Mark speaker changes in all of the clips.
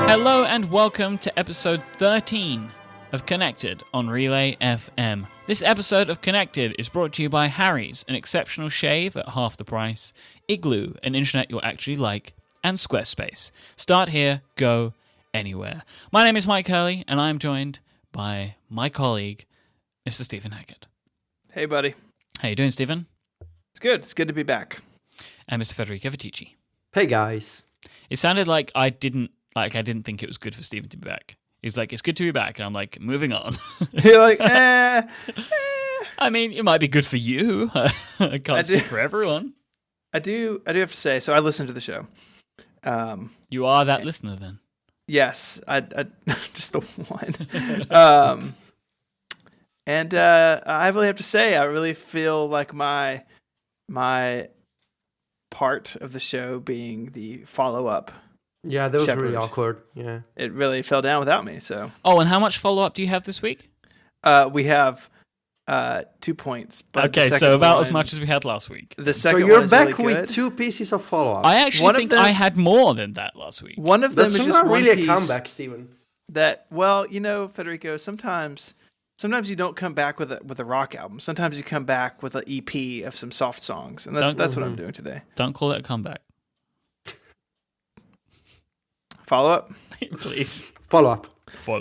Speaker 1: Hello and welcome to episode 13 of Connected on Relay FM. This episode of Connected is brought to you by Harry's, an exceptional shave at half the price, Igloo, an internet you'll actually like, and Squarespace. Start here, go anywhere. My name is Myke Hurley, and I'm joined by my colleague, Mr. Stephen Hackett.
Speaker 2: Hey, buddy.
Speaker 1: How you doing, Stephen?
Speaker 2: It's good. It's good to be back.
Speaker 1: And Mr. Federico Viticci.
Speaker 3: Hey, guys.
Speaker 1: It sounded like I didn't think it was good for Stephen to be back. He's like, it's good to be back, and I'm like, moving on.
Speaker 2: You're like,
Speaker 1: I mean, it might be good for you. I can't speak for everyone.
Speaker 2: I do have to say, so I listened to the show.
Speaker 1: You are that listener, then.
Speaker 2: Yes, I just the one. And I really have to say, I really feel like my part of the show being the follow-up.
Speaker 3: Yeah, that was
Speaker 2: Shepherd.
Speaker 3: really awkward. Yeah,
Speaker 2: it really fell down without me. So.
Speaker 1: Oh, and how much follow-up do you have this week?
Speaker 2: We have 2 points. But
Speaker 1: okay, so about as much as we had last week.
Speaker 2: The second
Speaker 3: so you're
Speaker 2: one is
Speaker 3: back
Speaker 2: really
Speaker 3: with
Speaker 2: good.
Speaker 3: 2 pieces of follow-up.
Speaker 1: I actually think I had more than that last week.
Speaker 2: One of them
Speaker 3: That's
Speaker 2: is just
Speaker 3: not
Speaker 2: one
Speaker 3: really
Speaker 2: piece
Speaker 3: a comeback, Stephen.
Speaker 2: that, well, you know, Federico, sometimes you don't come back with a rock album. Sometimes you come back with an EP of some soft songs, and that's what I'm doing today.
Speaker 1: Don't call it a comeback.
Speaker 2: Follow up,
Speaker 1: Please.
Speaker 3: Follow-up.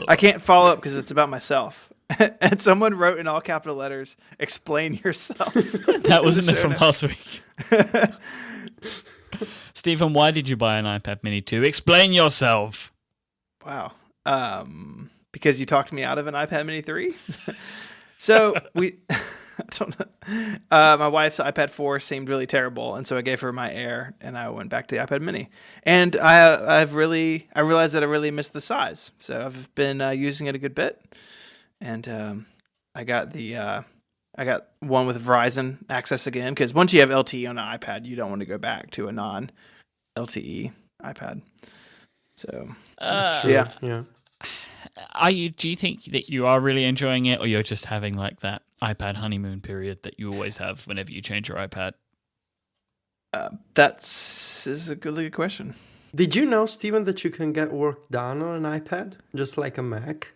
Speaker 2: I can't follow up because it's about myself. And someone wrote in all capital letters, "Explain yourself."
Speaker 1: That wasn't it from last week. Stephen, why did you buy an iPad Mini 2? Explain yourself.
Speaker 2: Wow. Because you talked me out of an iPad Mini 3. So I don't know. My wife's iPad 4 seemed really terrible, and so I gave her my Air, and I went back to the iPad Mini. And I realized that I really missed the size, so I've been using it a good bit. And I got one with Verizon access again, because once you have LTE on an iPad, you don't want to go back to a non-LTE iPad. So yeah.
Speaker 1: Do you think that you are really enjoying it, or you're just having like that iPad honeymoon period that you always have whenever you change your iPad?
Speaker 2: Is a really good question.
Speaker 3: Did you know, Stephen, that you can get work done on an iPad, just like a Mac?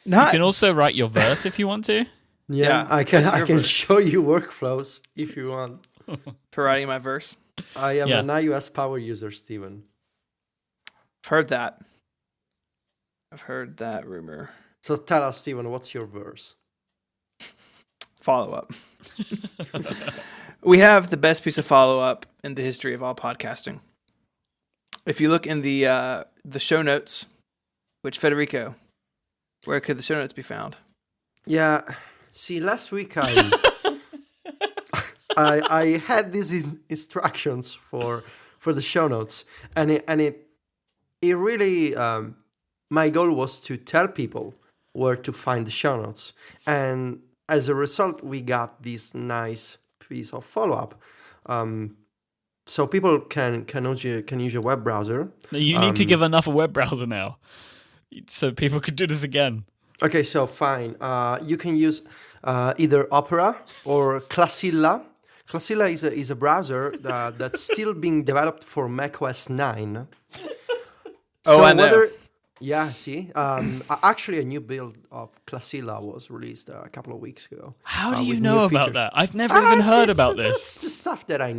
Speaker 1: You can also write your verse if you want to.
Speaker 3: Yeah, I can show you workflows if you want.
Speaker 2: For writing my verse.
Speaker 3: I am an iOS power user, Stephen.
Speaker 2: I've heard that rumor.
Speaker 3: So tell us, Stephen, what's your verse?
Speaker 2: Follow-up. We have the best piece of follow-up in the history of all podcasting. If you look in the show notes, which, Federico, where could the show notes be found?
Speaker 3: Yeah, see, last week I had these instructions for the show notes, and it really my goal was to tell people where to find the show notes, and as a result, we got this nice piece of follow-up. So people can use your web browser.
Speaker 1: You need to give enough a web browser now, so people could do this again.
Speaker 3: Okay, so fine. You can use either Opera or Classilla. Classilla is a browser that's still being developed for macOS 9.
Speaker 2: So I know.
Speaker 3: Yeah, see? Actually, a new build of Classilla was released a couple of weeks ago.
Speaker 1: How do you know about that? I've never even heard about this.
Speaker 3: That's the stuff that I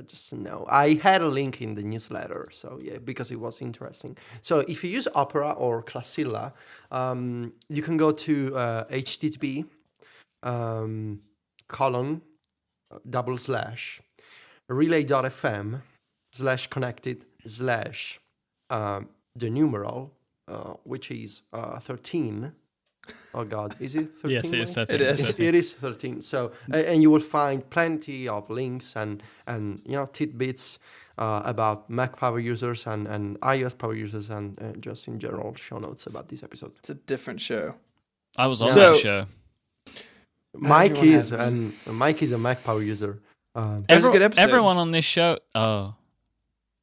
Speaker 3: just know. I had a link in the newsletter, so yeah, because it was interesting. So if you use Opera or Classilla, you can go to http relay.fm/connected/ the numeral, which is 13. Oh God, is it 13?
Speaker 1: Yes, it is 13.
Speaker 3: It is 13. So, and you will find plenty of links and tidbits about Mac power users and iOS power users and just in general show notes about this episode.
Speaker 2: It's a different show.
Speaker 1: I was on that show.
Speaker 3: Myke is a Mac power user.
Speaker 2: It was a good episode.
Speaker 1: Everyone on this show. Oh,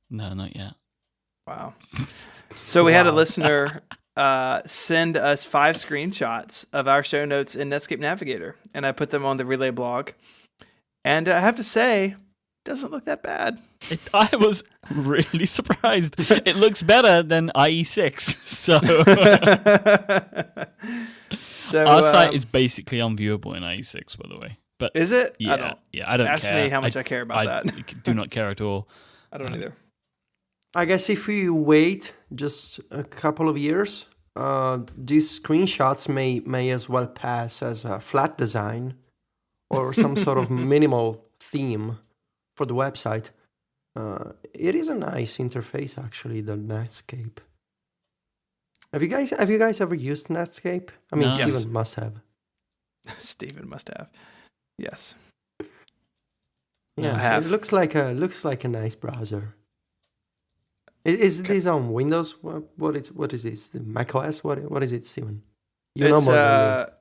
Speaker 1: no, not yet.
Speaker 2: Wow. So we had a listener send us 5 screenshots of our show notes in Netscape Navigator, and I put them on the Relay blog. And I have to say, doesn't look that bad.
Speaker 1: I was really surprised. It looks better than IE6. So our site is basically unviewable in IE6, by the way. But
Speaker 2: is it?
Speaker 1: Yeah, I don't
Speaker 2: ask
Speaker 1: care.
Speaker 2: Me how much I care about that.
Speaker 1: Do not care at all.
Speaker 2: I don't either.
Speaker 3: I guess if we wait just a couple of years, these screenshots may as well pass as a flat design or some sort of minimal theme for the website. It is a nice interface, actually, the Netscape. Have you guys ever used Netscape? I mean,
Speaker 1: No.
Speaker 3: Steven
Speaker 2: Yes.
Speaker 3: must have.
Speaker 2: Steven must have. Yes.
Speaker 3: Yeah,
Speaker 2: I have.
Speaker 3: It looks like a nice browser. Is this on Windows? What is this? The Mac OS? What is it, Steven? You know more than me.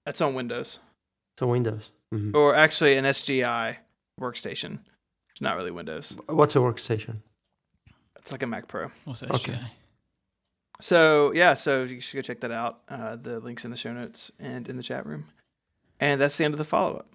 Speaker 2: It's on Windows.
Speaker 3: It's on Windows. Mhm.
Speaker 2: Or actually an SGI workstation. It's not really Windows.
Speaker 3: What's a workstation?
Speaker 2: It's like a Mac Pro.
Speaker 1: What's that?
Speaker 3: Okay.
Speaker 2: So you should go check that out. The link's in the show notes and in the chat room. And that's the end of the follow-up.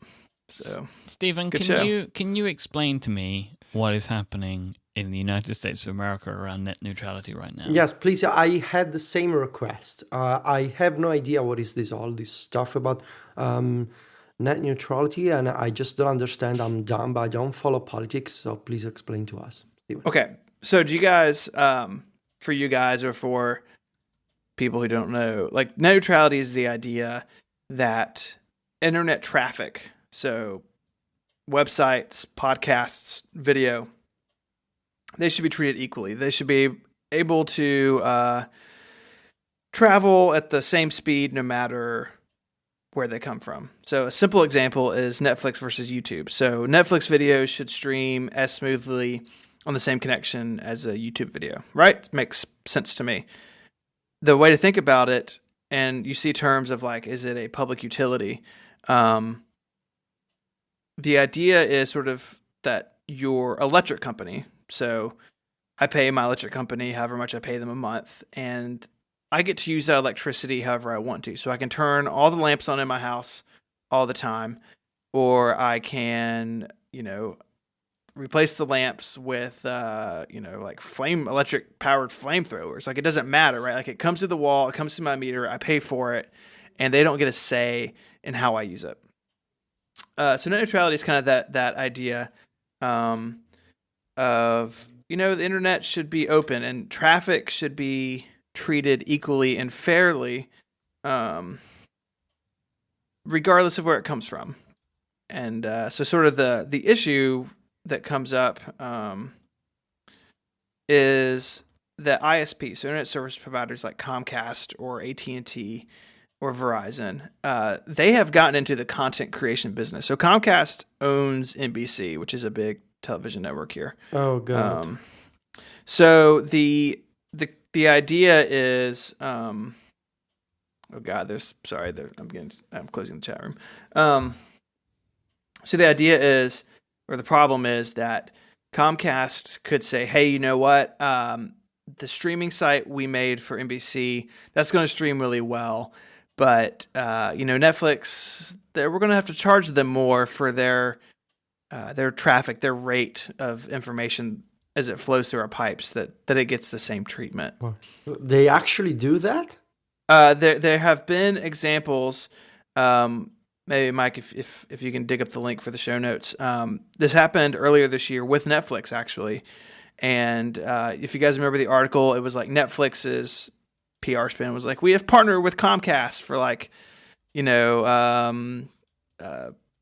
Speaker 2: So
Speaker 1: Stephen,
Speaker 2: Good show.
Speaker 1: can you explain to me what is happening in the United States of America around net neutrality right now?
Speaker 3: Yes, please. I had the same request. I have no idea what is all this stuff about net neutrality, and I just don't understand. I'm dumb, but I don't follow politics, so please explain to us, Steven.
Speaker 2: okay. So do you guys, for you guys or for people who don't know, like net neutrality is the idea that internet traffic, so websites, podcasts, video, they should be treated equally. They should be able to travel at the same speed no matter where they come from. So a simple example is Netflix versus YouTube. So Netflix videos should stream as smoothly on the same connection as a YouTube video, right? Makes sense to me. The way to think about it, and you see terms of like, is it a public utility? The idea is sort of that your electric company, so I pay my electric company however much I pay them a month, and I get to use that electricity however I want to. So I can turn all the lamps on in my house all the time, or I can, replace the lamps with, like electric powered flamethrowers. Like it doesn't matter, right? Like it comes to the wall, it comes to my meter, I pay for it, and they don't get a say in how I use it. So net neutrality is kind of that idea of, the internet should be open and traffic should be treated equally and fairly, regardless of where it comes from. And so sort of the issue that comes up is that ISP, so internet service providers like Comcast or AT&T or Verizon, they have gotten into the content creation business. So Comcast owns NBC, which is a big television network here.
Speaker 3: Oh God.
Speaker 2: So the idea is, I'm closing the chat room. So the idea is, or the problem is that Comcast could say, hey, you know what? The streaming site we made for NBC, that's going to stream really well. But, Netflix, we're going to have to charge them more for their traffic, their rate of information as it flows through our pipes, that it gets the same treatment.
Speaker 3: They actually do that?
Speaker 2: There have been examples. Maybe Myke, if you can dig up the link for the show notes. This happened earlier this year with Netflix, actually. And if you guys remember the article, it was like Netflix's PR spin was like, we have partnered with Comcast for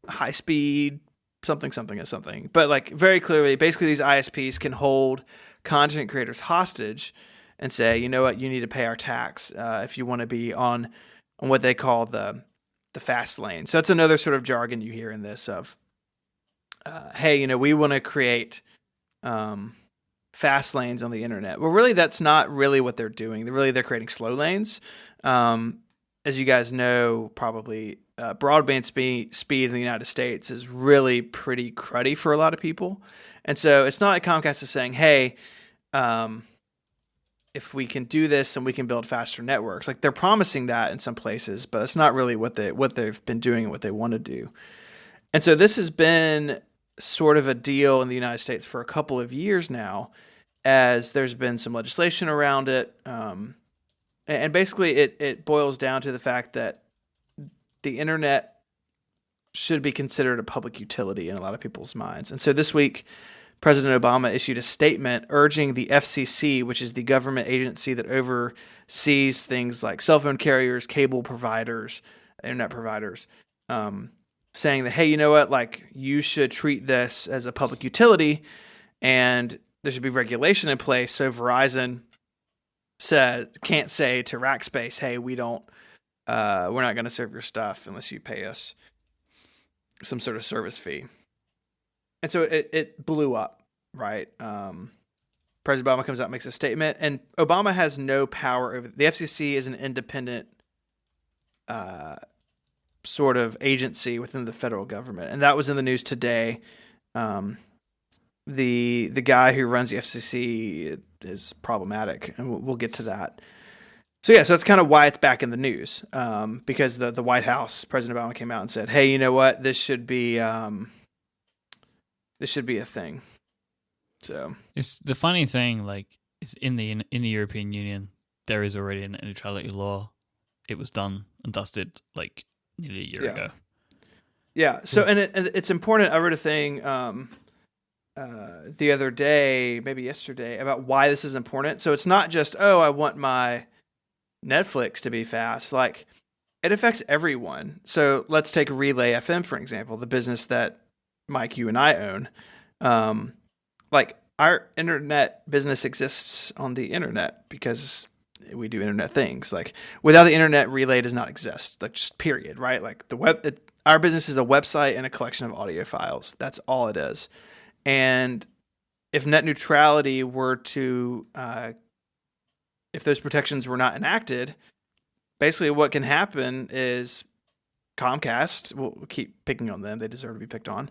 Speaker 2: high speed something. But like very clearly, basically these ISPs can hold content creators hostage and say, you know what, you need to pay our tax if you want to be on what they call the fast lane. So that's another sort of jargon you hear in this of, hey, we want to create fast lanes on the internet. Well, really, that's not really what they're doing. They're creating slow lanes. As you guys know, probably broadband speed in the United States is really pretty cruddy for a lot of people. And so it's not like Comcast is saying, hey, if we can do this and we can build faster networks. Like they're promising that in some places, but it's not really what they've been doing and what they want to do. And so this has been sort of a deal in the United States for a couple of years now, as there's been some legislation around it. And basically it boils down to the fact that the internet should be considered a public utility in a lot of people's minds. And so this week, President Obama issued a statement urging the FCC, which is the government agency that oversees things like cell phone carriers, cable providers, internet providers, saying that, hey, you know what, like, you should treat this as a public utility and there should be regulation in place. So Verizon can't say to Rackspace, hey, we're not going to serve your stuff unless you pay us some sort of service fee. And so it blew up, right? President Obama comes out and makes a statement, and Obama has no power over the FCC. Is an independent sort of agency within the federal government, and that was in the news today. The guy who runs the FCC is problematic, and we'll get to that. So that's kind of why it's back in the news, because the White House, President Obama came out and said, hey, you know what, this should be a thing. So
Speaker 1: it's the funny thing, like, is in the European Union there is already a net neutrality law. It was done and dusted like nearly a year ago.
Speaker 2: Yeah. So and it's important. I read a thing the other day, maybe yesterday, about why this is important. So it's not just, I want my Netflix to be fast. Like, it affects everyone. So let's take Relay FM, for example, the business that Myke, you and I own. Like, our internet business exists on the internet because we do internet things. Like, without the internet, Relay does not exist. Like, just period, right? Like, our business is a website and a collection of audio files. That's all it is. And if net neutrality were to, if those protections were not enacted, basically what can happen is Comcast, we'll keep picking on them, they deserve to be picked on.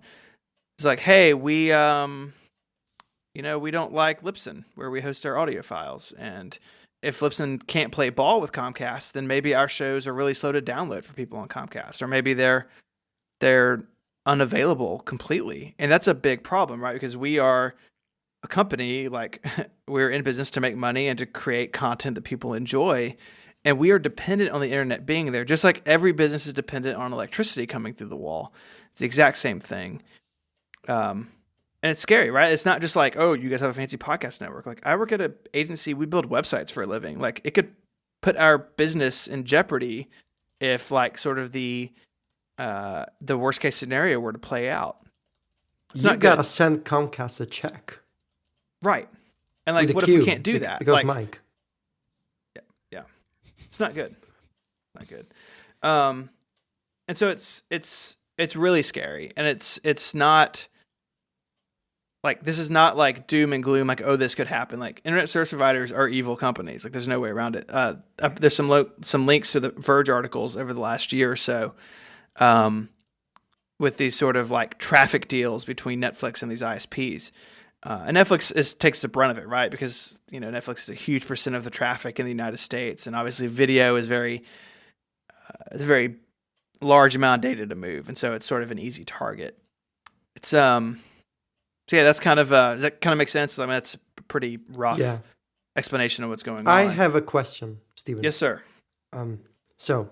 Speaker 2: It's like, hey, we don't like Libsyn, where we host our audio files. And if Libsyn can't play ball with Comcast, then maybe our shows are really slow to download for people on Comcast, or maybe they're unavailable completely. And that's a big problem, right? Because we are a company, like, we're in business to make money and to create content that people enjoy. And we are dependent on the internet being there, just like every business is dependent on electricity coming through the wall. It's the exact same thing. And it's scary, right? It's not just like, oh, you guys have a fancy podcast network. Like, I work at an agency, we build websites for a living. Like, it could put our business in jeopardy if, like, sort of the worst case scenario were to play out. It's
Speaker 3: you
Speaker 2: not
Speaker 3: gotta
Speaker 2: good.
Speaker 3: send Comcast a check.
Speaker 2: Right. And, like, what if we can't do that?
Speaker 3: Because
Speaker 2: like,
Speaker 3: Myke.
Speaker 2: Yeah. It's not good. Not good. And so it's really scary. And it's not like, this is not like doom and gloom, like, oh, this could happen. Like, internet service providers are evil companies. Like, there's no way around it. There's some links to the Verge articles over the last year or so, with these sort of like traffic deals between Netflix and these ISPs. And Netflix takes the brunt of it, right? Because, Netflix is a huge percent of the traffic in the United States. And obviously video is it's a very large amount of data to move. And so it's sort of an easy target. It's, so yeah, that's kind of, does that kind of make sense? I mean, that's a pretty rough explanation of what's going on.
Speaker 3: I have a question, Steven.
Speaker 2: Yes, sir.
Speaker 3: So,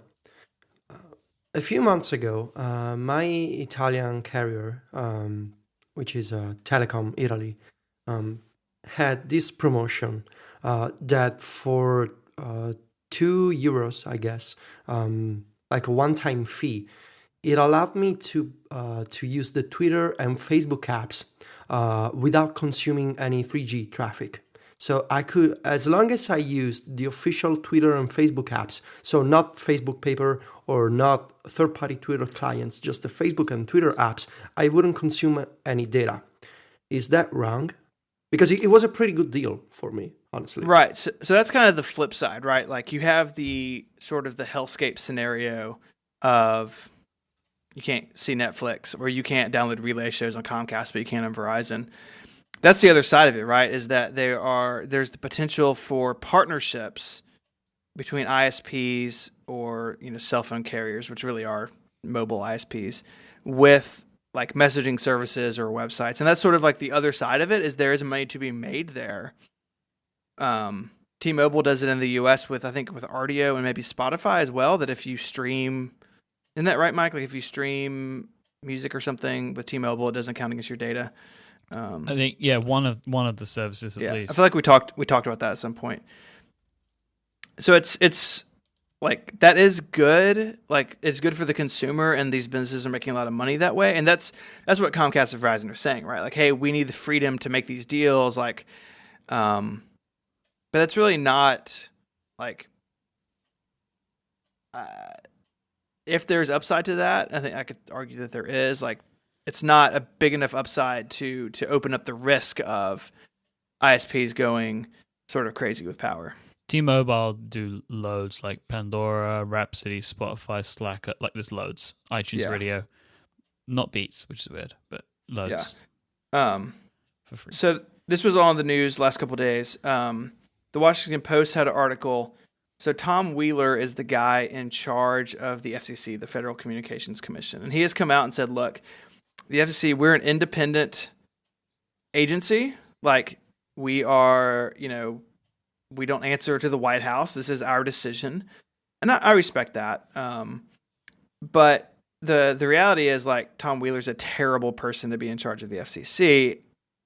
Speaker 3: a few months ago, my Italian carrier, which is Telecom Italy, had this promotion that for €2, I guess, like a one-time fee, it allowed me to use the Twitter and Facebook apps without consuming any 3G traffic. So I could, as long as I used the official Twitter and Facebook apps, so not Facebook Paper or not third-party Twitter clients, just the Facebook and Twitter apps, I wouldn't consume any data. Is that wrong? Because it was a pretty good deal for me, honestly.
Speaker 2: Right. So that's kind of the flip side, right? Like, you have the sort of the hellscape scenario of you can't see Netflix, or you can't download Relay shows on Comcast, but you can on Verizon. That's the other side of it, right? Is that there's the potential for partnerships between ISPs or cell phone carriers, which really are mobile ISPs, with like messaging services or websites. And that's sort of like the other side of it, is there is money to be made there. T-Mobile does it in the US with, I think, with Rdio and maybe Spotify as well, that if you stream, isn't that right, Mike? Like if you stream music or something with T-Mobile, it doesn't count against your data.
Speaker 1: I think, yeah, one of the services at least.
Speaker 2: I feel like we talked about that at some point. So it's like, that is good. Like, it's good for the consumer, and these businesses are making a lot of money that way. And that's what Comcast and Verizon are saying, right? Like, hey, we need the freedom to make these deals. Like, but that's really not like, if there's upside to that, I think I could argue that there is. Like, it's not a big enough upside to open up the risk of ISPs going sort of crazy with power.
Speaker 1: T-Mobile do loads like Pandora, Rhapsody, Spotify, Slack. Like there's loads. iTunes Radio, not Beats, which is weird, but loads.
Speaker 2: Yeah.
Speaker 1: For free.
Speaker 2: So this was all in the news last couple of days. The Washington Post had an article. So Tom Wheeler is the guy in charge of the FCC, the Federal Communications Commission, and he has come out and said, "Look, the FCC, we're an independent agency. Like, we are, we don't answer to the White House. This is our decision." And I respect that. But the reality is, like, Tom Wheeler's a terrible person to be in charge of the FCC.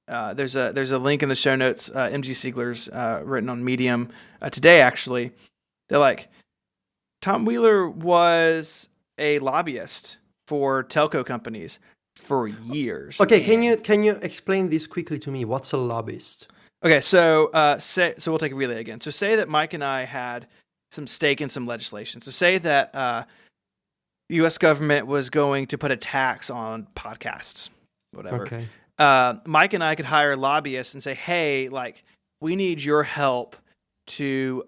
Speaker 2: There's a link in the show notes. MG Siegler's written on Medium today, actually. They're like, Tom Wheeler was a lobbyist for telco companies for years.
Speaker 3: Okay, can you explain this quickly to me? What's a lobbyist?
Speaker 2: Okay, so we'll take a relay again. So say that Myke and I had some stake in some legislation. So say that the U.S. government was going to put a tax on podcasts, whatever.
Speaker 3: Okay.
Speaker 2: Myke and I could hire lobbyists and say, hey, like, we need your help to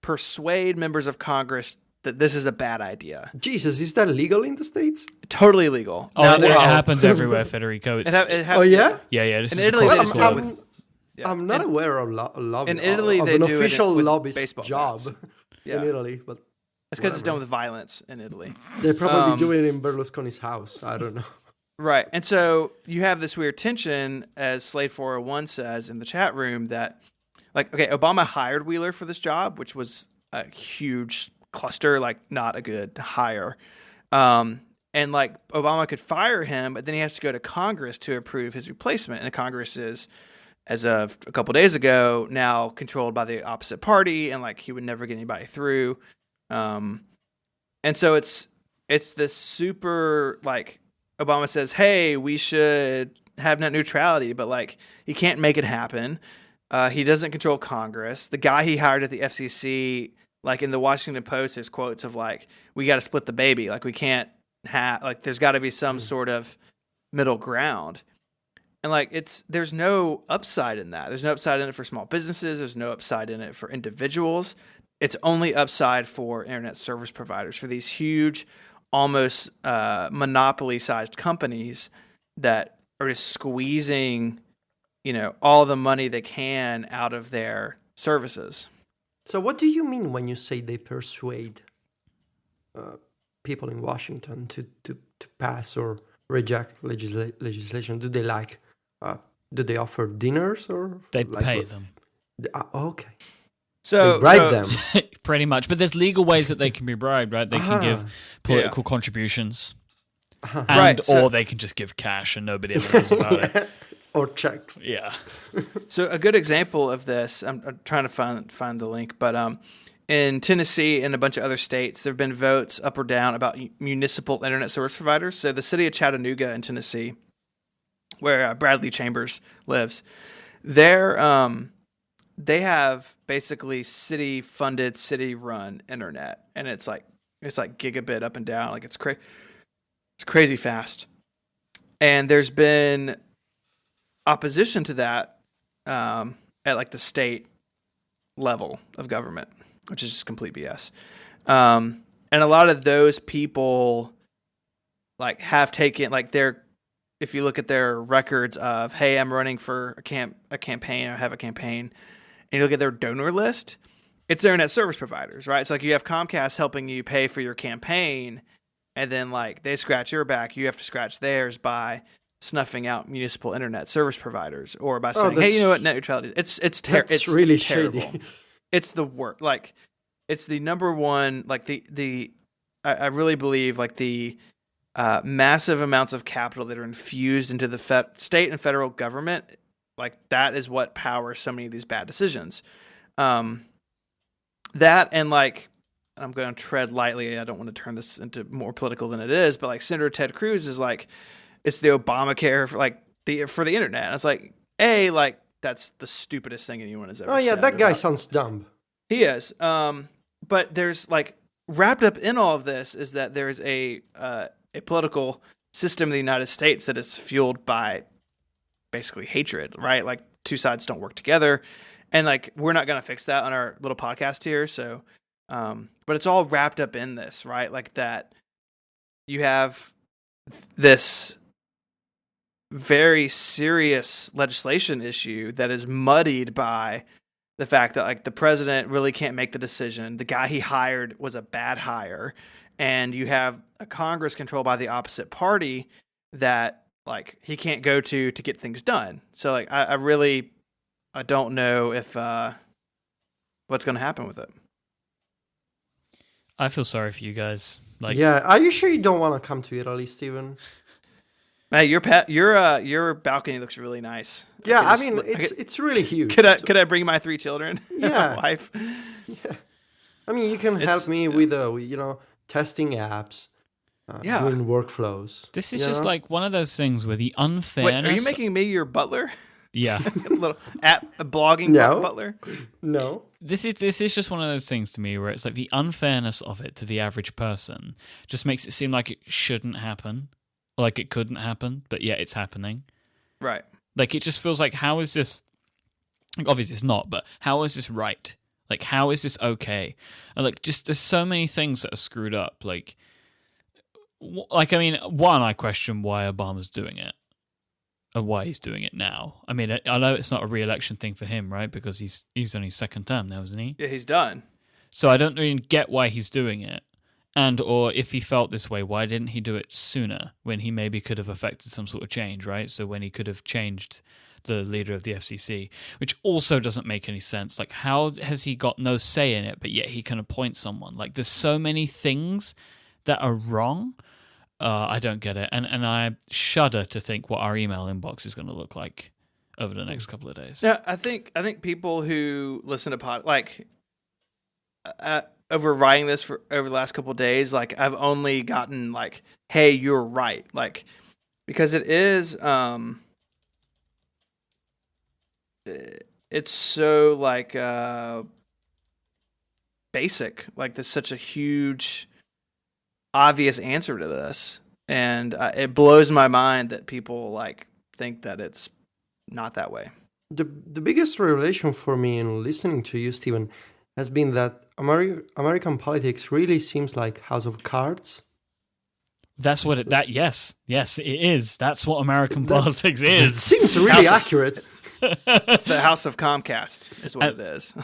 Speaker 2: persuade members of Congress that this is a bad idea.
Speaker 3: Jesus, is that legal in the States?
Speaker 2: Totally legal.
Speaker 1: Oh, it happens everywhere, Federico.
Speaker 2: Oh,
Speaker 3: yeah?
Speaker 1: Yeah. This
Speaker 2: in
Speaker 1: is
Speaker 2: Italy,
Speaker 1: across the
Speaker 2: well,
Speaker 1: board.
Speaker 3: I'm not aware of lobby.
Speaker 2: In Italy,
Speaker 3: of
Speaker 2: they
Speaker 3: an
Speaker 2: do
Speaker 3: official
Speaker 2: it with
Speaker 3: lobbyist
Speaker 2: baseball
Speaker 3: job
Speaker 2: bats.
Speaker 3: in Italy, but
Speaker 2: it's because it's done with violence in Italy.
Speaker 3: They probably do it in Berlusconi's house. I don't know.
Speaker 2: Right. And so you have this weird tension, as Slade 401 says in the chat room, that, like, okay, Obama hired Wheeler for this job, which was a huge cluster, like, not a good hire. And, like, Obama could fire him, but then he has to go to Congress to approve his replacement. And Congress is, as of a couple days ago, now controlled by the opposite party, and, like, he would never get anybody through. And so it's this super, like, Obama says, hey, we should have net neutrality, but, like, he can't make it happen. He doesn't control Congress. The guy he hired at the FCC, like, in the Washington Post, there's quotes of, like, we got to split the baby. Like, we can't have, like, there's got to be some sort of middle ground. And, like, there's no upside in that. There's no upside in it for small businesses. There's no upside in it for individuals. It's only upside for internet service providers, for these huge, almost monopoly-sized companies that are just squeezing, all the money they can out of their services.
Speaker 3: So what do you mean when you say they persuade people in Washington to pass or reject legislation? Do they do they offer dinners or
Speaker 1: they pay them?
Speaker 3: Okay.
Speaker 2: So
Speaker 3: they bribe them.
Speaker 1: Pretty much. But there's legal ways that they can be bribed, right? They can give political contributions. Or they can just give cash and nobody ever knows about it.
Speaker 3: Or checks.
Speaker 1: Yeah.
Speaker 2: So a good example of this, I'm trying to find the link, but in Tennessee and a bunch of other states, there have been votes up or down about municipal internet service providers. So the city of Chattanooga in Tennessee, where Bradley Chambers lives, they have basically city-funded, city-run internet, and it's like gigabit up and down, like it's crazy fast. And there's been opposition to that at, like, the state level of government, which is just complete BS. And a lot of those people, like, have taken, like, if you look at their records of, hey, I'm running for a campaign, or have a campaign, and you look at their donor list, it's their internet service providers, right? It's like you have Comcast helping you pay for your campaign, and then like they scratch your back, you have to scratch theirs by snuffing out municipal internet service providers, or by saying, "Hey, you know what? Net neutrality. It's it's
Speaker 3: really
Speaker 2: terrible.
Speaker 3: shady.
Speaker 2: It's the worst. Like, it's the number one. Like I really believe like the massive amounts of capital that are infused into the state and federal government. Like that is what powers so many of these bad decisions. That and like, I'm going to tread lightly. I don't want to turn this into more political than it is, but like Senator Ted Cruz is like, it's the Obamacare for the internet. And it's like, like that's the stupidest thing anyone has ever said.
Speaker 3: Oh yeah, that guy sounds dumb.
Speaker 2: He is. But there's like wrapped up in all of this is that there is a political system in the United States that is fueled by basically hatred, right? Like two sides don't work together, and like we're not going to fix that on our little podcast here. So, but it's all wrapped up in this, right? Like that you have this very serious legislation issue that is muddied by the fact that like the president really can't make the decision. The guy he hired was a bad hire, and you have a Congress controlled by the opposite party that like he can't go to get things done. So like I don't know if what's going to happen with it.
Speaker 1: I feel sorry for you guys. Like,
Speaker 3: yeah, are you sure you don't want to come to Italy, Steven?
Speaker 2: Hey, your balcony looks really nice.
Speaker 3: Yeah, I mean it's really huge.
Speaker 2: Could I bring my 3 children?
Speaker 3: Yeah,
Speaker 2: my wife.
Speaker 3: Yeah, I mean you can help me with testing apps, doing workflows.
Speaker 1: This is just like one of those things where the unfairness.
Speaker 2: Wait, are you making me your butler?
Speaker 1: Yeah,
Speaker 2: a little app, a blogging butler.
Speaker 3: No,
Speaker 1: this is just one of those things to me where it's like the unfairness of it to the average person just makes it seem like it shouldn't happen. Like it couldn't happen, but yet it's happening.
Speaker 2: Right.
Speaker 1: Like it just feels like, how is this? Like, obviously it's not, but how is this right? Like how is this okay? And like just there's so many things that are screwed up. Like I mean, one, I question why Obama's doing it, and why he's doing it now. I mean, I know it's not a re-election thing for him, right? Because he's only second term now, isn't he?
Speaker 2: Yeah, he's done.
Speaker 1: So I don't really get why he's doing it. And or if he felt this way, why didn't he do it sooner when he maybe could have affected some sort of change, right? So when he could have changed the leader of the FCC, which also doesn't make any sense. Like how has he got no say in it, but yet he can appoint someone? Like there's so many things that are wrong. I don't get it. And I shudder to think what our email inbox is going to look like over the next couple of days.
Speaker 2: Yeah, I think people who listen to over writing this for over the last couple of days, like I've only gotten like, "Hey, you're right," like because it is, it's so like basic. Like there's such a huge, obvious answer to this, and it blows my mind that people like think that it's not that way.
Speaker 3: The biggest revelation for me in listening to you, Steven, has been that American politics really seems like House of Cards.
Speaker 1: That's what yes, it is. That's what American politics is.
Speaker 3: It seems really accurate.
Speaker 2: It's the House of Comcast is what it is.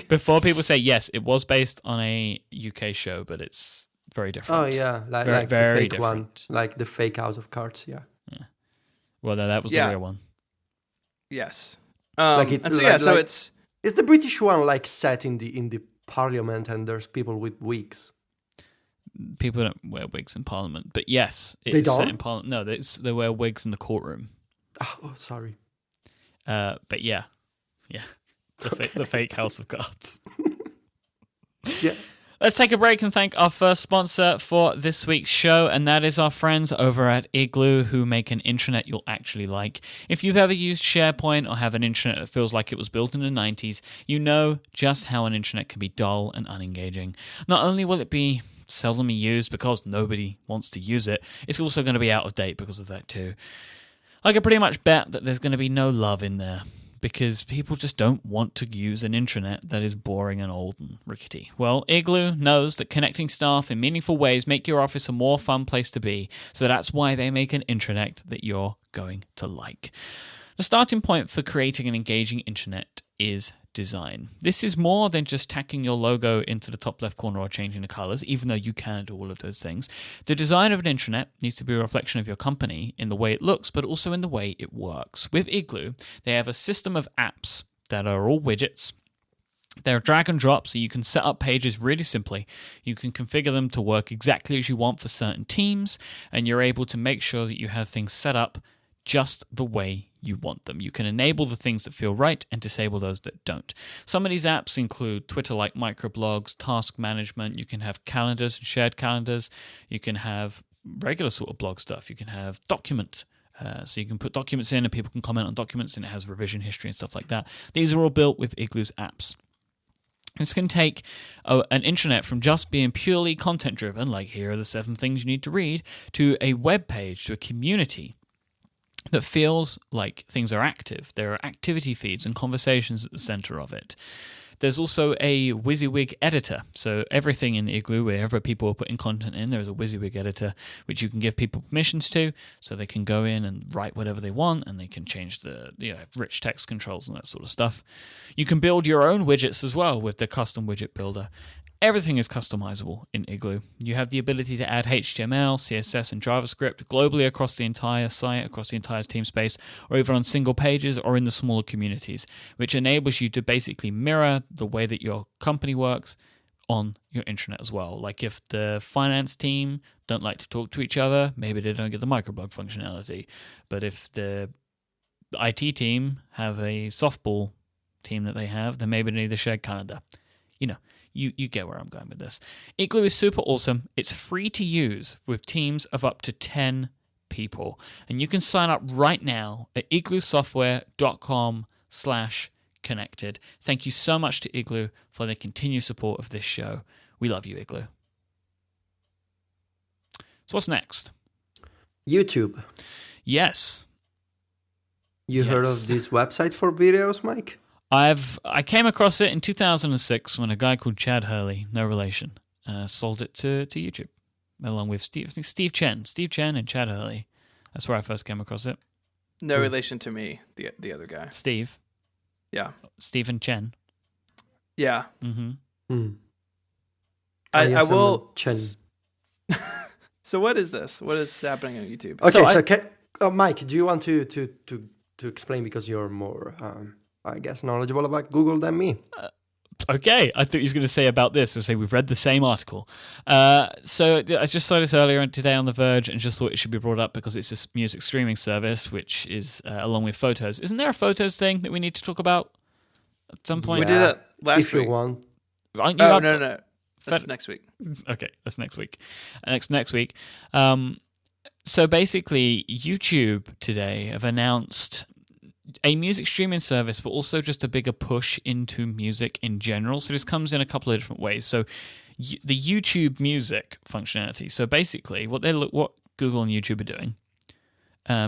Speaker 1: Before people say, yes, it was based on a UK show, but it's very different.
Speaker 3: Oh, yeah. Like the fake different one. Like the fake House of Cards, yeah.
Speaker 1: Well, no, that was the real one.
Speaker 2: Yes.
Speaker 3: It's the British one, like set in the Parliament, and there's people with wigs.
Speaker 1: People don't wear wigs in Parliament, but yes, it's
Speaker 3: they don't?
Speaker 1: set in Parliament. No, they wear wigs in the courtroom.
Speaker 3: Oh, sorry.
Speaker 1: But yeah, the fake House of Cards.
Speaker 3: Yeah.
Speaker 1: Let's take a break and thank our first sponsor for this week's show, and that is our friends over at Igloo, who make an intranet you'll actually like. If you've ever used SharePoint or have an intranet that feels like it was built in the 90s, you know just how an intranet can be dull and unengaging. Not only will it be seldomly used because nobody wants to use it, it's also going to be out of date because of that too. I can pretty much bet that there's going to be no love in there, because people just don't want to use an intranet that is boring and old and rickety. Well, Igloo knows that connecting staff in meaningful ways make your office a more fun place to be, so that's why they make an intranet that you're going to like. The starting point for creating an engaging intranet is design. This is more than just tacking your logo into the top left corner or changing the colors, even though you can do all of those things. The design of an intranet needs to be a reflection of your company in the way it looks, but also in the way it works. With Igloo, they have a system of apps that are all widgets. They're drag and drop, so you can set up pages really simply. You can configure them to work exactly as you want for certain teams, and you're able to make sure that you have things set up just the way you want them. You can enable the things that feel right and disable those that don't. Some of these apps include Twitter-like microblogs, task management. You can have calendars and shared calendars. You can have regular sort of blog stuff. You can have document. So you can put documents in and people can comment on documents, and it has revision history and stuff like that. These are all built with Igloo's apps. This can take an intranet from just being purely content-driven, like here are the 7 things you need to read, to a web page, to a community that feels like things are active. There are activity feeds and conversations at the center of it. There's also a WYSIWYG editor. So everything in Igloo, wherever people are putting content in, there's a WYSIWYG editor which you can give people permissions to, so they can go in and write whatever they want, and they can change the rich text controls and that sort of stuff. You can build your own widgets as well with the custom widget builder. Everything is customizable in Igloo. You have the ability to add HTML, CSS, and JavaScript globally across the entire site, across the entire team space, or even on single pages or in the smaller communities, which enables you to basically mirror the way that your company works on your intranet as well. Like if the finance team don't like to talk to each other, maybe they don't get the microblog functionality. But if the IT team have a softball team that they have, then maybe they need a shared calendar. You get where I'm going with this. Igloo is super awesome. It's free to use with teams of up to 10 people. And you can sign up right now at igloosoftware.com/connected. Thank you so much to Igloo for their continued support of this show. We love you, Igloo. So what's next?
Speaker 3: YouTube.
Speaker 1: Yes.
Speaker 3: You heard of this website for videos, Myke?
Speaker 1: I came across it in 2006 when a guy called Chad Hurley, no relation, sold it to YouTube, along with Steve Chen and Chad Hurley. That's where I first came across it.
Speaker 2: No relation to me, the other guy.
Speaker 1: Steve.
Speaker 2: Yeah.
Speaker 1: Stephen Chen.
Speaker 2: Yeah.
Speaker 1: Mm-hmm.
Speaker 3: Mm.
Speaker 2: I will.
Speaker 3: Chen.
Speaker 2: So what is this? What is happening on YouTube?
Speaker 3: Okay, Myke, do you want to explain, because you're more I guess knowledgeable about Google than me?
Speaker 1: Okay, I thought he was going to say about this, and say we've read the same article. So I just saw this earlier today on The Verge, and just thought it should be brought up because it's a music streaming service, which is along with photos. Isn't there a photos thing that we need to talk about at some point?
Speaker 2: We did it last week.
Speaker 3: If you want.
Speaker 2: No. That's next week.
Speaker 1: Okay, that's next week. Next week. So basically, YouTube today have announced a music streaming service, but also just a bigger push into music in general. So this comes in a couple of different ways. So the YouTube Music functionality. So basically, what Google and YouTube are doing,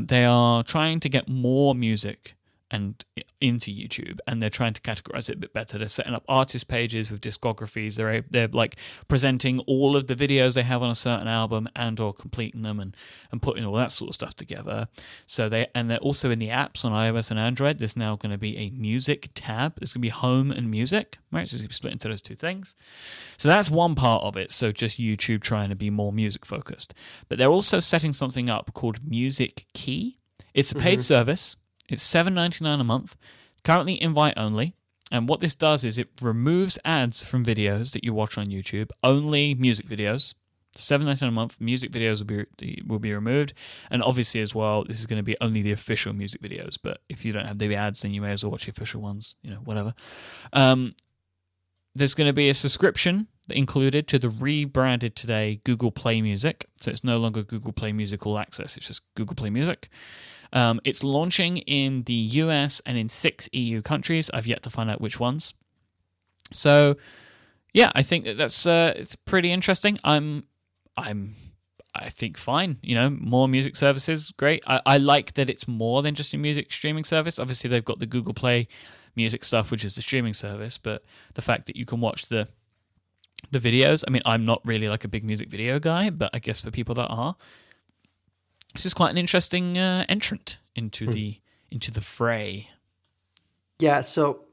Speaker 1: they are trying to get more music and into YouTube, and they're trying to categorize it a bit better. They're setting up artist pages with discographies. They're like presenting all of the videos they have on a certain album and or completing them and putting all that sort of stuff together. So they're also in the apps on iOS and Android. There's now going to be a music tab. There's going to be home and music, right? So it's going to be split into those two things. So that's one part of it. So just YouTube trying to be more music focused. But they're also setting something up called Music Key. It's a paid service. It's $7.99 a month. It's currently invite only. And what this does is it removes ads from videos that you watch on YouTube, only music videos. $7.99 a month. Music videos will be removed. And obviously as well, this is going to be only the official music videos. But if you don't have the ads, then you may as well watch the official ones, whatever. There's going to be a subscription included to the rebranded today Google Play Music. So it's no longer Google Play Music All Access. It's just Google Play Music. It's launching in the US and in 6 EU countries. I've yet to find out which ones. So, yeah, I think that's it's pretty interesting. I think fine. More music services, great. I like that it's more than just a music streaming service. Obviously, they've got the Google Play Music stuff, which is the streaming service. But the fact that you can watch the videos. I mean, I'm not really like a big music video guy, but I guess for people that are. This is quite an interesting entrant into the into the fray.
Speaker 3: Yeah, so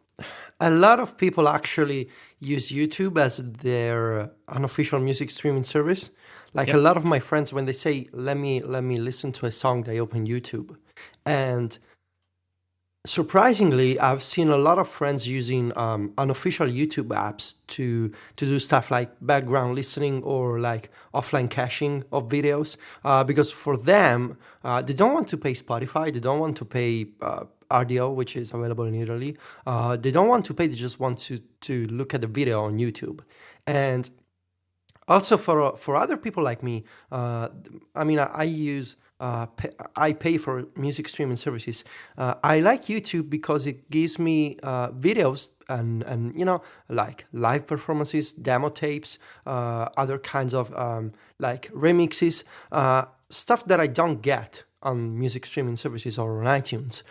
Speaker 3: a lot of people actually use YouTube as their unofficial music streaming service. Like
Speaker 1: Yep.
Speaker 3: a lot of my friends, when they say, let me listen to a song, they open YouTube. And surprisingly, I've seen a lot of friends using unofficial YouTube apps to do stuff like background listening or like offline caching of videos. Because for them, they don't want to pay Spotify, they don't want to pay RDO, which is available in Italy. They don't want to pay; they just want to look at the video on YouTube. And also for other people like me, I pay for music streaming services. I like YouTube because it gives me videos and like live performances, demo tapes, other kinds of like remixes, stuff that I don't get on music streaming services or on iTunes.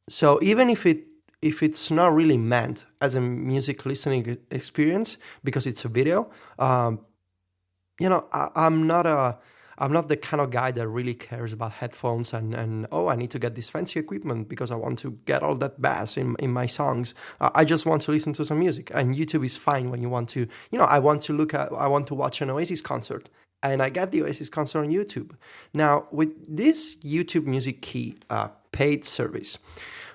Speaker 3: So even if it's not really meant as a music listening experience because it's a video, I'm not the kind of guy that really cares about headphones and I need to get this fancy equipment because I want to get all that bass in my songs. I just want to listen to some music, and YouTube is fine when you want to. I want to watch an Oasis concert, and I get the Oasis concert on YouTube. Now with this YouTube Music Key paid service,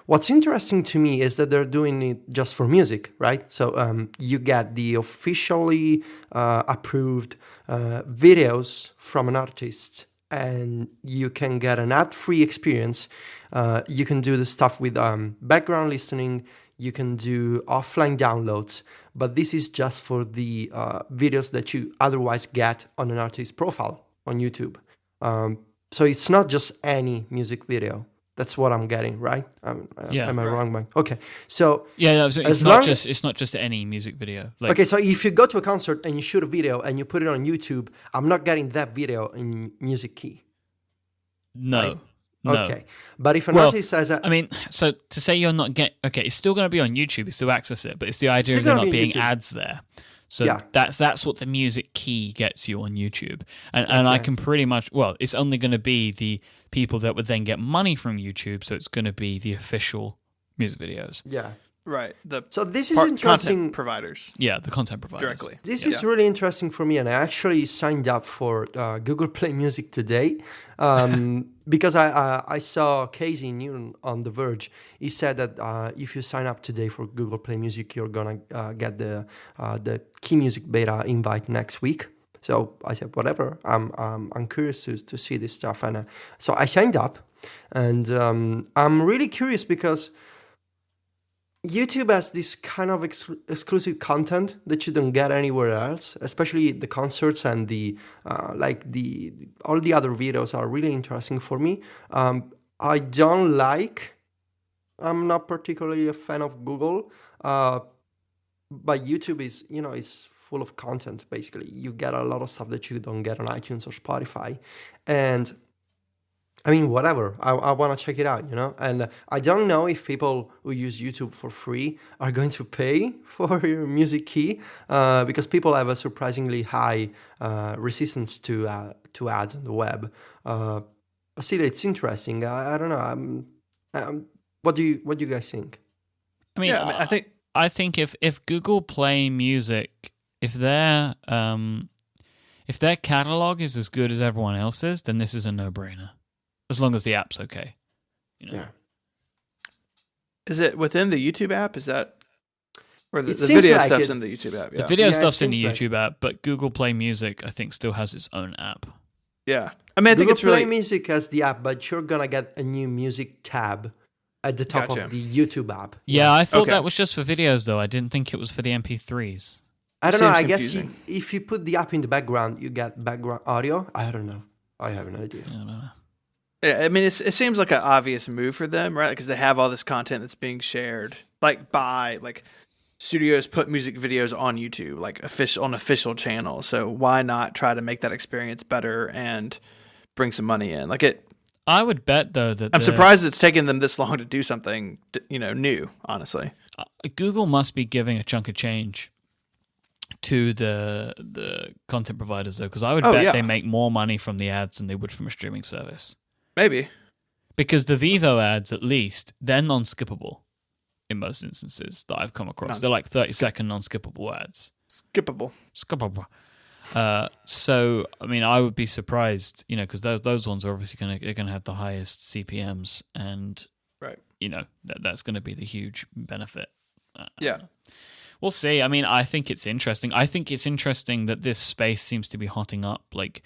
Speaker 3: what's interesting to me is that they're doing it just for music, right? So you get the officially approved videos from an artist, and you can get an ad-free experience. You can do the stuff with background listening. You can do offline downloads, but this is just for the videos that you otherwise get on an artist's profile on YouTube. So it's not just any music video. That's what I'm getting, right? Am I wrong, Mike? Okay, so
Speaker 1: it's not just any music video.
Speaker 3: Okay, so if you go to a concert and you shoot a video and you put it on YouTube, I'm not getting that video in Music Key.
Speaker 1: No.
Speaker 3: Right?
Speaker 1: No.
Speaker 3: Okay, but if an artist says
Speaker 1: so to say you're not it's still going to be on YouTube, you still access it, but it's the idea of there not being ads there. So that's what the Music Key gets you on YouTube. And I can pretty much, it's only going to be the people that would then get money from YouTube, so it's going to be the official music videos.
Speaker 3: Yeah.
Speaker 2: Right.
Speaker 3: So this is interesting.
Speaker 2: Content providers.
Speaker 1: Yeah, the content providers.
Speaker 2: Directly.
Speaker 3: This is really interesting for me, and I actually signed up for Google Play Music today because I saw Casey Newton on The Verge. He said that if you sign up today for Google Play Music, you're gonna get the Key Music beta invite next week. So I said, whatever. I'm curious to see this stuff, and so I signed up, and I'm really curious because YouTube has this kind of exclusive content that you don't get anywhere else, especially the concerts and the all the other videos are really interesting for me. I'm not particularly a fan of Google, but YouTube is full of content. Basically, you get a lot of stuff that you don't get on iTunes or Spotify, and I mean, whatever. I want to check it out, And I don't know if people who use YouTube for free are going to pay for your Music Key because people have a surprisingly high resistance to ads on the web. But still, it's interesting. I don't know. What do you guys think?
Speaker 1: I think if Google Play Music, if their catalog is as good as everyone else's, then this is a no-brainer. As long as the app's okay.
Speaker 3: Yeah.
Speaker 2: Is it within the YouTube app? Is that... Or the video stuff's in the YouTube app? Yeah.
Speaker 1: The video stuff's in the YouTube app, but Google Play Music, I think, still has its own app.
Speaker 2: Yeah. I think it's really...
Speaker 3: Google Play Music has the app, but you're going to get a new music tab at the top of the YouTube app.
Speaker 1: Yeah, I thought that was just for videos, though. I didn't think it was for the MP3s.
Speaker 3: I don't know. I guess if you put the app in the background, you get background audio. I don't know. I have no idea.
Speaker 1: I don't know.
Speaker 2: Yeah, I mean, it seems like an obvious move for them, right? Because they have all this content that's being shared, studios put music videos on YouTube, on official channels. So why not try to make that experience better and bring some money in?
Speaker 1: I would bet though that
Speaker 2: I'm surprised it's taken them this long to do something, new. Honestly,
Speaker 1: Google must be giving a chunk of change to the content providers though, because I would bet they make more money from the ads than they would from a streaming service.
Speaker 2: Maybe.
Speaker 1: Because the Vivo ads, at least, they're non-skippable in most instances that I've come across. They're like 30-second non-skippable ads.
Speaker 2: Skippable.
Speaker 1: So, I mean, I would be surprised, because those ones are obviously going to have the highest CPMs, and
Speaker 2: right,
Speaker 1: that's going to be the huge benefit.
Speaker 2: Yeah.
Speaker 1: We'll see. I mean, I think it's interesting. I think it's interesting that this space seems to be hotting up. Like,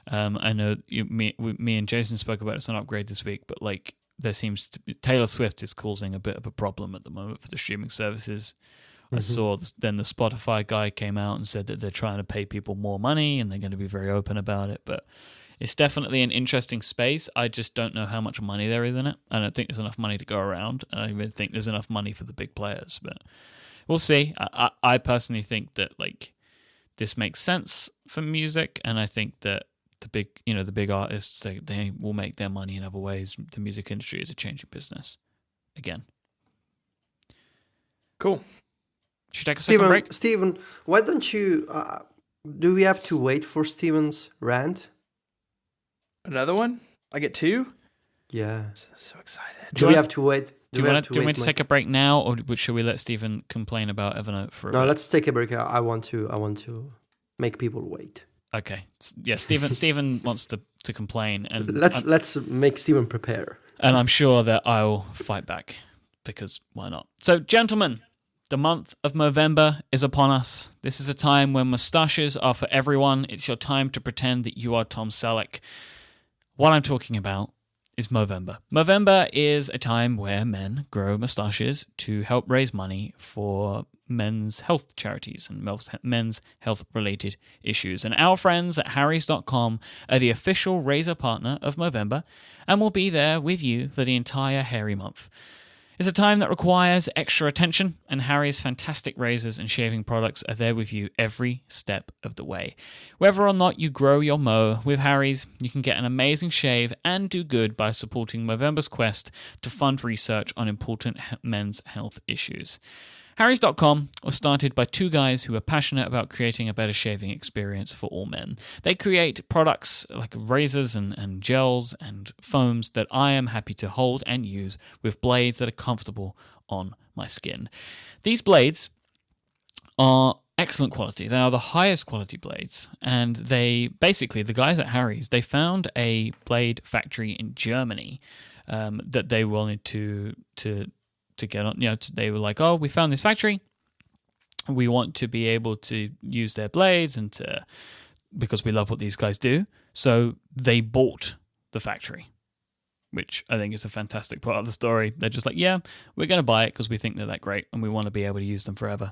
Speaker 1: I know me and Jason spoke about this on Upgrade this week, but like, there seems to be Taylor Swift is causing a bit of a problem at the moment for the streaming services. I saw then the Spotify guy came out and said that they're trying to pay people more money and they're going to be very open about it. But it's definitely an interesting space. I just don't know how much money there is in it. I don't think there's enough money to go around. And I don't even think there's enough money for the big players. But we'll see. I personally think that like this makes sense for music, and I think that the big artists, they will make their money in other ways. The music industry is a changing business again.
Speaker 2: Cool.
Speaker 1: Should we take a second break?
Speaker 3: Steven, why don't you... do we have to wait for Steven's rant?
Speaker 2: Another one? I get 2?
Speaker 3: Yeah.
Speaker 2: So excited.
Speaker 3: Do we have to wait?
Speaker 1: Do we want to take a break now, or should we let Steven complain about Evernote for a bit?
Speaker 3: No, let's take a break. I want to make people wait.
Speaker 1: Okay. Yeah, Steven wants to complain, and
Speaker 3: let's make Steven prepare.
Speaker 1: And I'm sure that I'll fight back, because why not? So, gentlemen, the month of Movember is upon us. This is a time when mustaches are for everyone. It's your time to pretend that you are Tom Selleck. What I'm talking about is Movember. Movember is a time where men grow mustaches to help raise money for men's health charities and men's health-related issues. And our friends at Harrys.com are the official razor partner of Movember and will be there with you for the entire hairy month. It's a time that requires extra attention, and Harry's fantastic razors and shaving products are there with you every step of the way. Whether or not you grow your mo, with Harry's, you can get an amazing shave and do good by supporting Movember's quest to fund research on important men's health issues. Harrys.com was started by 2 guys who are passionate about creating a better shaving experience for all men. They create products like razors and gels and foams that I am happy to hold and use with blades that are comfortable on my skin. These blades are excellent quality. They are the highest quality blades, and the guys at Harry's, they found a blade factory in Germany that they wanted to get on. They were like, oh, we found this factory, we want to be able to use their blades because we love what these guys do. So they bought the factory, which I think is a fantastic part of the story. They're just like, yeah, we're going to buy it because we think they're great and we want to be able to use them forever.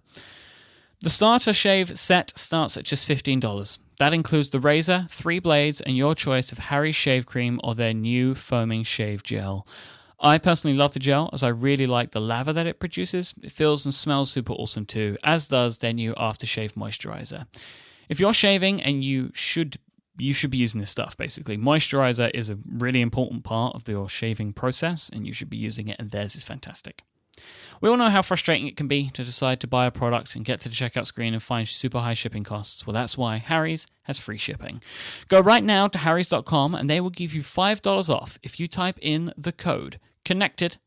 Speaker 1: The starter shave set starts at just $15. That includes the razor, 3 blades, and your choice of Harry's shave cream or their new foaming shave gel. I personally love the gel, as I really like the lather that it produces. It feels and smells super awesome too, as does their new aftershave moisturizer. If you're shaving, and you should be using this stuff, basically. Moisturizer is a really important part of your shaving process, and you should be using it, and theirs is fantastic. We all know how frustrating it can be to decide to buy a product and get to the checkout screen and find super high shipping costs. Well, that's why Harry's has free shipping. Go right now to Harrys.com and they will give you $5 off if you type in the code CONNECTED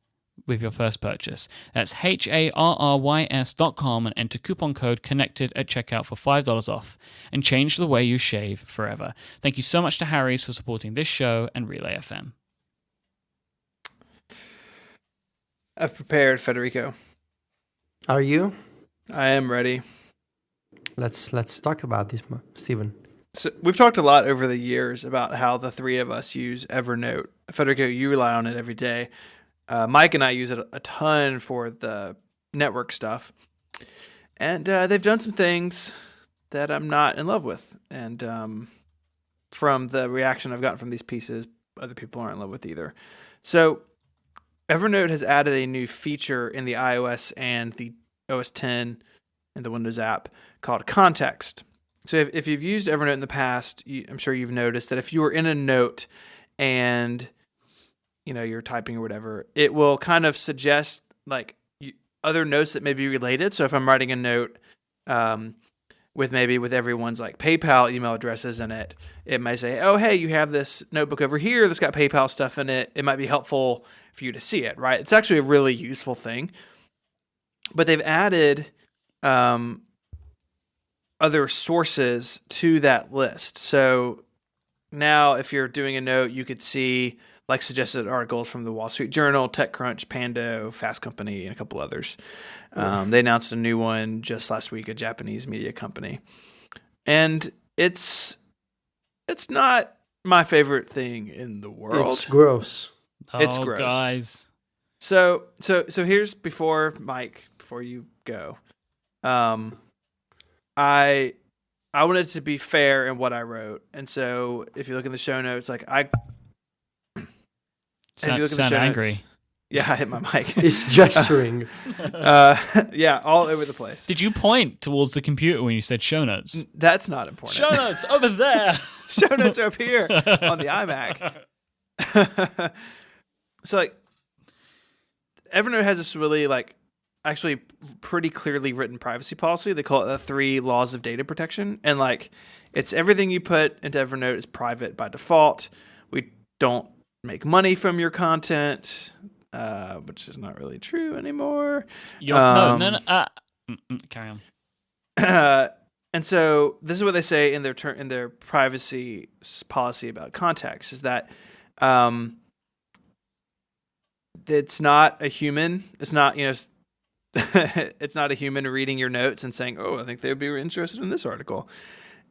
Speaker 1: with your first purchase. That's HARRYS.com and enter coupon code CONNECTED at checkout for $5 off and change the way you shave forever. Thank you so much to Harry's for supporting this show and Relay FM.
Speaker 2: I've prepared, Federico.
Speaker 3: Are you?
Speaker 2: I am ready.
Speaker 3: Let's talk about this, Steven.
Speaker 2: So we've talked a lot over the years about how the 3 of us use Evernote. Federico, you rely on it every day. Myke and I use it a ton for the network stuff. And they've done some things that I'm not in love with. And from the reaction I've gotten from these pieces, other people aren't in love with either. So Evernote has added a new feature in the iOS and the OS X and the Windows app called Context. So if you've used Evernote in the past, I'm sure you've noticed that if you were in a note and you're typing or whatever, it will kind of suggest like other notes that may be related. So if I'm writing a note, with everyone's like PayPal email addresses in it, it might say, oh, hey, you have this notebook over here that's got PayPal stuff in it. It might be helpful for you to see it, right? It's actually a really useful thing. But they've added other sources to that list. So now if you're doing a note, you could see like suggested articles from the Wall Street Journal, TechCrunch, Pando, Fast Company, and a couple others. They announced a new one just last week, a Japanese media company. And it's not my favorite thing in the world.
Speaker 3: It's gross.
Speaker 2: It's gross.
Speaker 1: Guys.
Speaker 2: So here's before you go. I wanted to be fair in what I wrote. And so if you look in the show notes, like
Speaker 1: Sound angry.
Speaker 2: Yeah, I hit my mic.
Speaker 3: It's gesturing.
Speaker 2: Yeah, all over the place.
Speaker 1: Did you point towards the computer when you said show notes?
Speaker 2: That's not important.
Speaker 1: Show notes over there.
Speaker 2: Show notes are up here on the iMac. So like Evernote has this really like actually pretty clearly written privacy policy. They call it the 3 laws of data protection. And like it's everything you put into Evernote is private by default. We don't make money from your content, which is not really true anymore.
Speaker 1: No. Carry on.
Speaker 2: And so this is what they say in their privacy policy about context is that it's not a human. It's not, it's not a human reading your notes and saying, "Oh, I think they'd be interested in this article."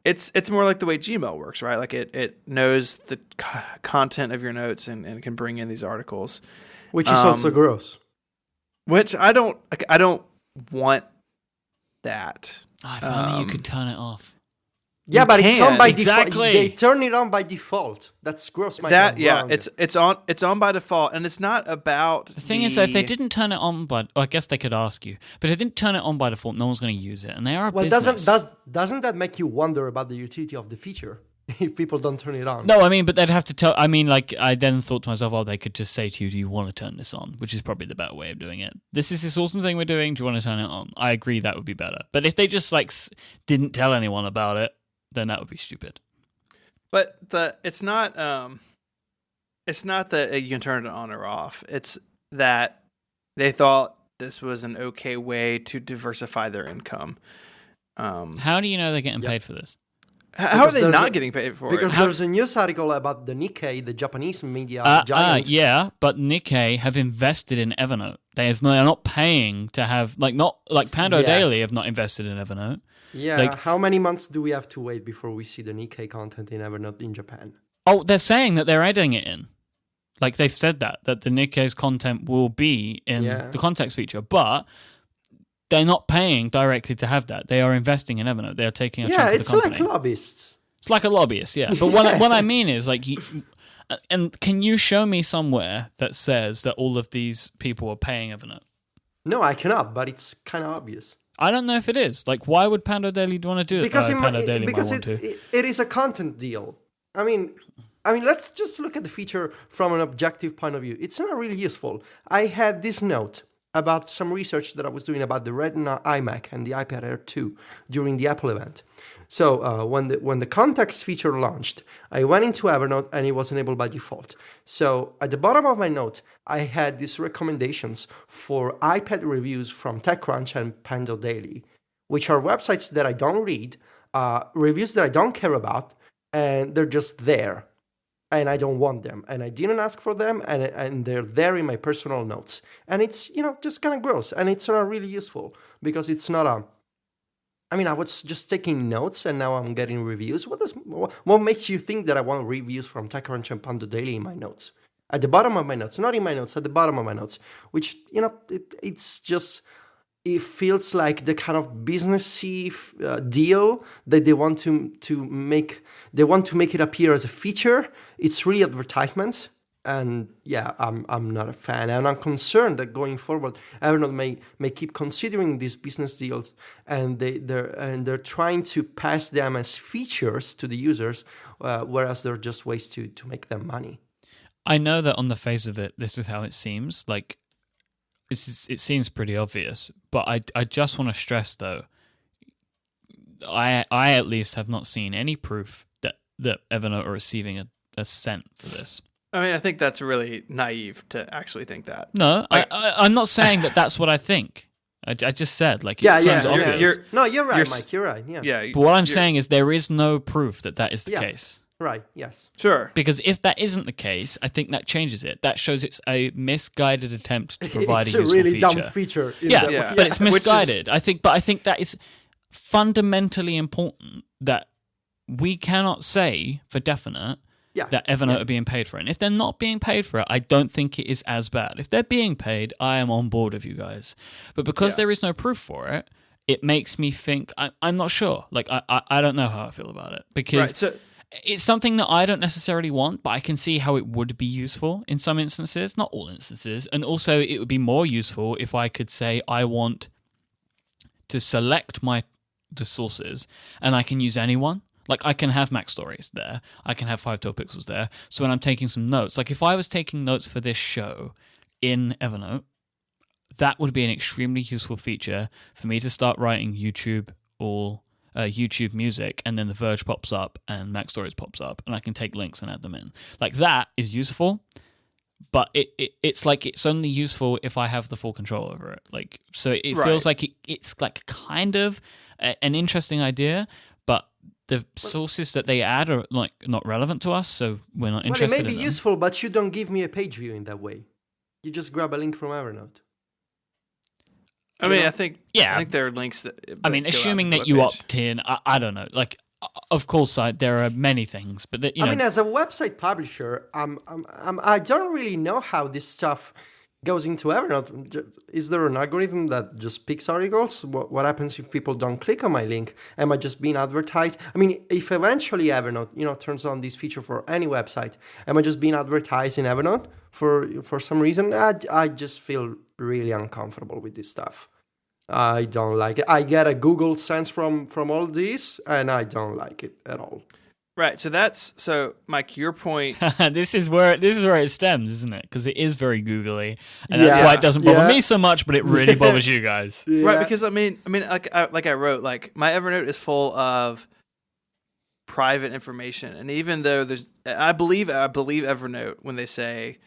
Speaker 2: It's more like the way Gmail works, right? Like it knows the content of your notes and can bring in these articles,
Speaker 3: which is also gross.
Speaker 2: Which I don't want that.
Speaker 1: Oh, if only you could turn it off.
Speaker 3: Yeah, but it's on by
Speaker 1: exactly.
Speaker 3: default. They turn it on by default. That's gross.
Speaker 2: It's on by default, and it's not about
Speaker 1: the thing is, if they didn't turn it on I guess they could ask you, but if they didn't turn it on by default, no one's going to use it, and they are a business.
Speaker 3: Doesn't that make you wonder about the utility of the feature if people don't turn it on?
Speaker 1: No, I mean, but they'd have to tell. I mean, like I then thought to myself, oh, they could just say to you, "Do you want to turn this on?" Which is probably the better way of doing it. This is this awesome thing we're doing. Do you want to turn it on? I agree, that would be better. But if they just like didn't tell anyone about it, then that would be stupid.
Speaker 2: But it's not that you can turn it on or off. It's that they thought this was an okay way to diversify their income.
Speaker 1: How do you know they're getting paid for this?
Speaker 2: How are they not getting paid for it?
Speaker 3: Because there's a news article about the Nikkei, the Japanese media giant.
Speaker 1: Yeah, but Nikkei have invested in Evernote. They're not paying to have not like Pando Daily have not invested in Evernote.
Speaker 3: Yeah, how many months do we have to wait before we see the Nikkei content in Evernote in Japan?
Speaker 1: Oh, they're saying that they're adding it in. Like they've said that the Nikkei's content will be in the context feature, but they're not paying directly to have that. They are investing in Evernote. They are taking a chunk of the company.
Speaker 3: Yeah, it's like lobbyists.
Speaker 1: It's like a lobbyist, yeah. But what I mean is like, and can you show me somewhere that says that all of these people are paying Evernote?
Speaker 3: No, I cannot, but it's kind of obvious.
Speaker 1: I don't know if it is. Like, why would Pando Daily want to do it?
Speaker 3: Because it is a content deal. I mean, let's just look at the feature from an objective point of view. It's not really useful. I had this note about some research that I was doing about the Retina iMac and the iPad Air 2 during the Apple event. So when the context feature launched, I went into Evernote and it was enabled by default. So at the bottom of my note, I had these recommendations for iPad reviews from TechCrunch and Pando Daily, which are websites that I don't read, reviews that I don't care about, and they're just there. And I don't want them. And I didn't ask for them, and they're there in my personal notes. And it's, just kind of gross. And it's not really useful because it's not I was just taking notes and now I'm getting reviews. What makes you think that I want reviews from TechCrunch and Pando Daily in my notes? At the bottom of my notes, not in my notes, at the bottom of my notes, which, it's just, it feels like the kind of businessy deal that they want to make. They want to make it appear as a feature. It's really advertisements. And yeah, I'm not a fan, and I'm concerned that going forward, Evernote may keep considering these business deals, and they're trying to pass them as features to the users, whereas they're just ways to make them money.
Speaker 1: I know that on the face of it, this is how it seems. Like it seems pretty obvious, but I just want to stress though. I at least have not seen any proof that Evernote are receiving a cent for this.
Speaker 2: I mean, I think that's really naive to actually think that.
Speaker 1: No, I'm not saying that that's what I think. I just said, like, it sounds obvious.
Speaker 3: You're right, Myke. You're right. Yeah.
Speaker 1: But what I'm saying is there is no proof that is the case.
Speaker 3: Right. Yes.
Speaker 2: Sure.
Speaker 1: Because if that isn't the case, I think that changes it. That shows it's a misguided attempt to provide a useful feature.
Speaker 3: It's a really dumb feature.
Speaker 1: But it's misguided. I think that is fundamentally important that we cannot say for definite that Evernote are being paid for it. And if they're not being paid for it, I don't think it is as bad. If they're being paid, I am on board with you guys. But because there is no proof for it, it makes me think, I'm not sure. Like, I don't know how I feel about it. Because it's something that I don't necessarily want, but I can see how it would be useful in some instances, not all instances. And also, it would be more useful if I could say I want to select the sources and I can use anyone. Like, I can have Mac Stories there. I can have 512 Pixels there. So when I'm taking some notes, like if I was taking notes for this show in Evernote, that would be an extremely useful feature for me to start writing YouTube music, and then The Verge pops up and Mac Stories pops up, and I can take links and add them in. Like, that is useful, but it's like it's only useful if I have the full control over it. Like, so it feels like it's like kind of an interesting idea, but the sources that they add are like not relevant to us, so we're not interested in them.
Speaker 3: It may be useful, but you don't give me a page view in that way. You just grab a link from Evernote.
Speaker 2: I mean, I think there are links that.
Speaker 1: I mean, assuming that you opt in, I don't know. Like, of course, there are many things, but I
Speaker 3: mean, as a website publisher, I don't really know how this stuff goes into Evernote. Is there an algorithm that just picks articles? What happens if people don't click on my link? Am I just being advertised? I mean, if eventually Evernote, turns on this feature for any website, am I just being advertised in Evernote for some reason? I just feel really uncomfortable with this stuff. I don't like it. I get a Google sense from all this, and I don't like it at all.
Speaker 2: Right. So Myke, your point.
Speaker 1: This is where it stems, isn't it? Because it is very googly, and that's why it doesn't bother me so much, but it really bothers you guys.
Speaker 2: Yeah. Right. Because I mean, like I wrote, like my Evernote is full of private information, and even though I believe Evernote when they say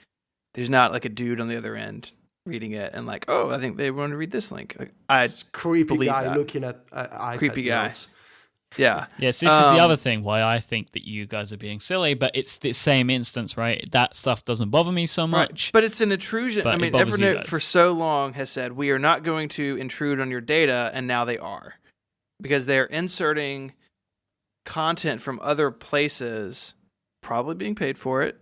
Speaker 2: there's not like a dude on the other end reading it and like, oh, I think they want to read this link. Like, I
Speaker 3: creepy guy
Speaker 2: that.
Speaker 3: Looking at iPad
Speaker 2: creepy guy.
Speaker 3: Notes.
Speaker 2: Yeah.
Speaker 1: Yes, this is the other thing why I think that you guys are being silly, but it's the same instance, right? That stuff doesn't bother me so much.
Speaker 2: Right. But it's an intrusion. I mean, Evernote for so long has said, we are not going to intrude on your data, and now they are. Because they're inserting content from other places, probably being paid for it,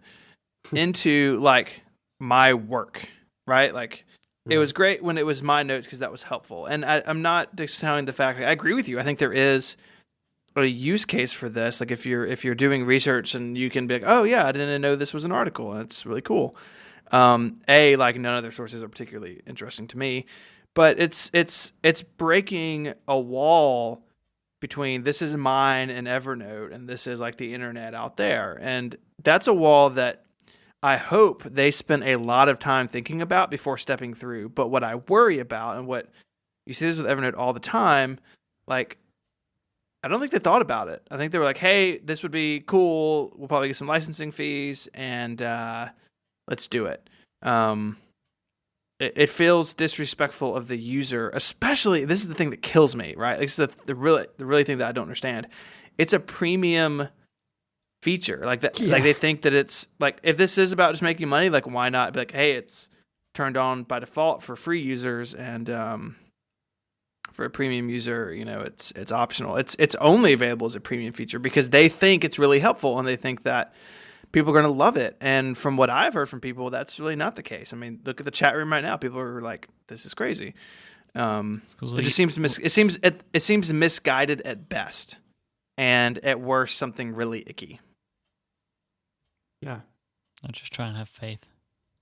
Speaker 2: into, like, my work, right? Like, it was great when it was my notes because that was helpful. And I'm not discounting the fact that I agree with you. I think there is a use case for this. Like if you're doing research and you can be like, oh yeah, I didn't know this was an article, and it's really cool. Like none other sources are particularly interesting to me, but it's breaking a wall between this is mine and Evernote, and this is like the internet out there, and that's a wall that I hope they spent a lot of time thinking about before stepping through. But what I worry about, and what you see this with Evernote all the time, like, I don't think they thought about it. I think they were like, hey, this would be cool. We'll probably get some licensing fees, and let's do it. It feels disrespectful of the user, especially, this is the thing that kills me, right? This is the really thing that I don't understand. It's a premium feature. Like that, like they think that it's like, if this is about just making money, like why not be like, hey, it's turned on by default for free users, and for a premium user, it's optional. It's only available as a premium feature because they think it's really helpful, and they think that people are going to love it. And from what I've heard from people, that's really not the case. I mean, look at the chat room right now. People are like, this is crazy. It just seems misguided at best, and at worst, something really icky.
Speaker 3: Yeah.
Speaker 1: I'm just trying to have faith.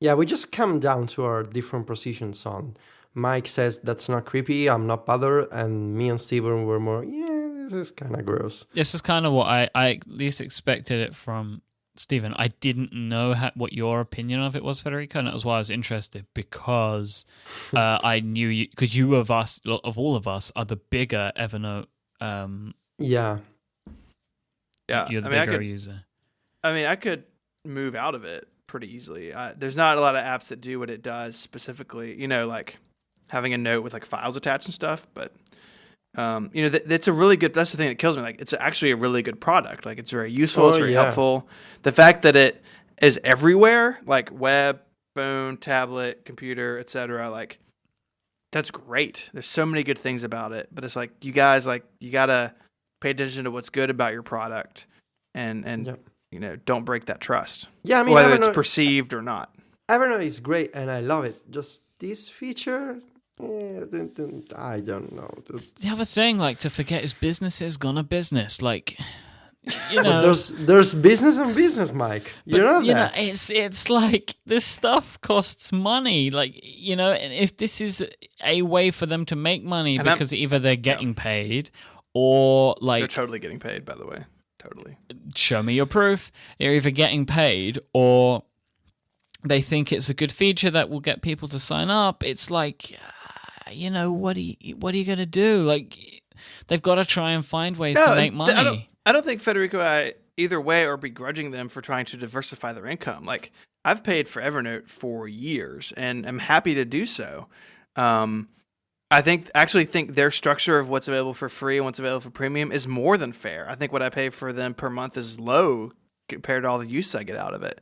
Speaker 3: Yeah, we just come down to our different positions on. Myke says that's not creepy, I'm not bothered, and me and Steven were more, this is kind of gross.
Speaker 1: This is kind of what I at least expected it from Steven. I didn't know what your opinion of it was, Federico, and that was why I was interested, because I knew you, because you of all of us are the bigger Evernote
Speaker 3: Yeah.
Speaker 2: Yeah,
Speaker 1: You're the
Speaker 2: I mean,
Speaker 1: bigger user.
Speaker 2: I could move out of it pretty easily. There's not a lot of apps that do what it does specifically. Like having a note with like files attached and stuff. But that's a really good. That's the thing that kills me. Like, it's actually a really good product. Like, it's very useful. It's very helpful. The fact that it is everywhere, like web, phone, tablet, computer, etc. Like, that's great. There's so many good things about it. But it's like, you guys, like, you gotta pay attention to what's good about your product, and
Speaker 3: Yep.
Speaker 2: don't break that trust.
Speaker 3: Yeah, I mean,
Speaker 2: whether it's perceived or not.
Speaker 3: Evernote is great, and I love it. Just this feature, I don't know.
Speaker 1: The other thing, like, to forget is business is gonna business. Like,
Speaker 3: But there's business and business, Myke. You know that.
Speaker 1: It's like, this stuff costs money. Like, and if this is a way for them to make money, and because either they're getting paid or like
Speaker 2: they're totally getting paid, by the way. Totally.
Speaker 1: Show me your proof. They're either getting paid or they think it's a good feature that will get people to sign up. It's like, what are you going to do? Like, they've got to try and find ways to make money.
Speaker 2: I don't think Federico, either way, are begrudging them for trying to diversify their income. Like, I've paid for Evernote for years, and I'm happy to do so. I think their structure of what's available for free and what's available for premium is more than fair. I think what I pay for them per month is low compared to all the use I get out of it.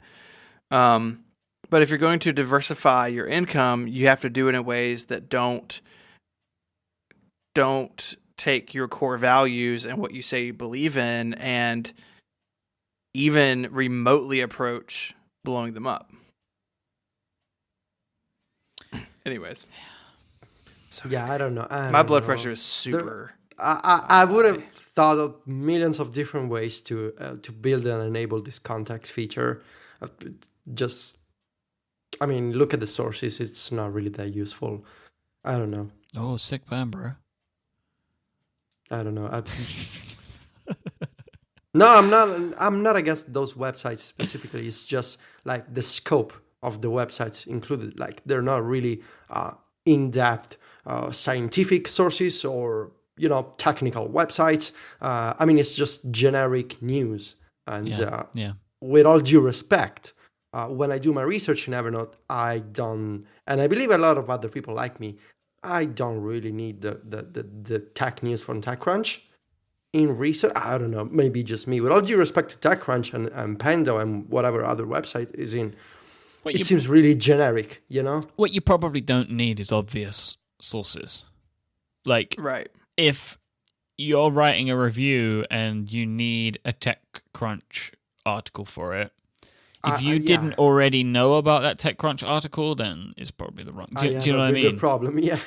Speaker 2: But if you're going to diversify your income, you have to do it in ways that don't take your core values and what you say you believe in and even remotely approach blowing them up. Anyways.
Speaker 3: So yeah, I don't know.
Speaker 2: My blood pressure is super.
Speaker 3: I would have thought of millions of different ways to build and enable this context feature. Look at the sources. It's not really that useful. I don't know.
Speaker 1: Oh, sick man, bro.
Speaker 3: I don't know. No, I'm not against those websites specifically. It's just like the scope of the websites included. Like, they're not really in-depth scientific sources or technical websites. It's just generic news. And with all due respect, when I do my research in Evernote, I don't, and I believe a lot of other people like me, I don't really need the tech news from TechCrunch in research. I don't know, maybe just me. With all due respect to TechCrunch and Pando and whatever other website is in, it seems really generic,
Speaker 1: What you probably don't need is obvious sources. Like,
Speaker 2: right.
Speaker 1: If you're writing a review and you need a TechCrunch article for it, if you didn't already know about that TechCrunch article, then it's probably the wrong. Do you know what I mean?
Speaker 3: Problem, yeah.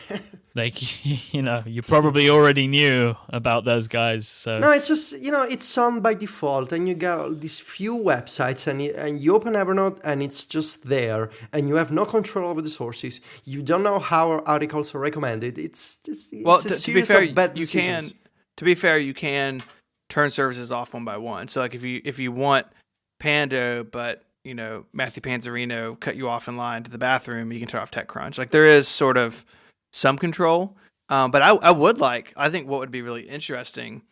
Speaker 1: Like, you probably already knew about those guys. So
Speaker 3: no, it's just it's on by default, and you got all these few websites, and you open Evernote, and it's just there, and you have no control over the sources. You don't know how articles are recommended. It's just
Speaker 2: to be fair, you can turn services off one by one. So like if you want Pando, but Matthew Panzarino cut you off in line to the bathroom, you can turn off TechCrunch. Like, there is sort of some control, but I think what would be really interesting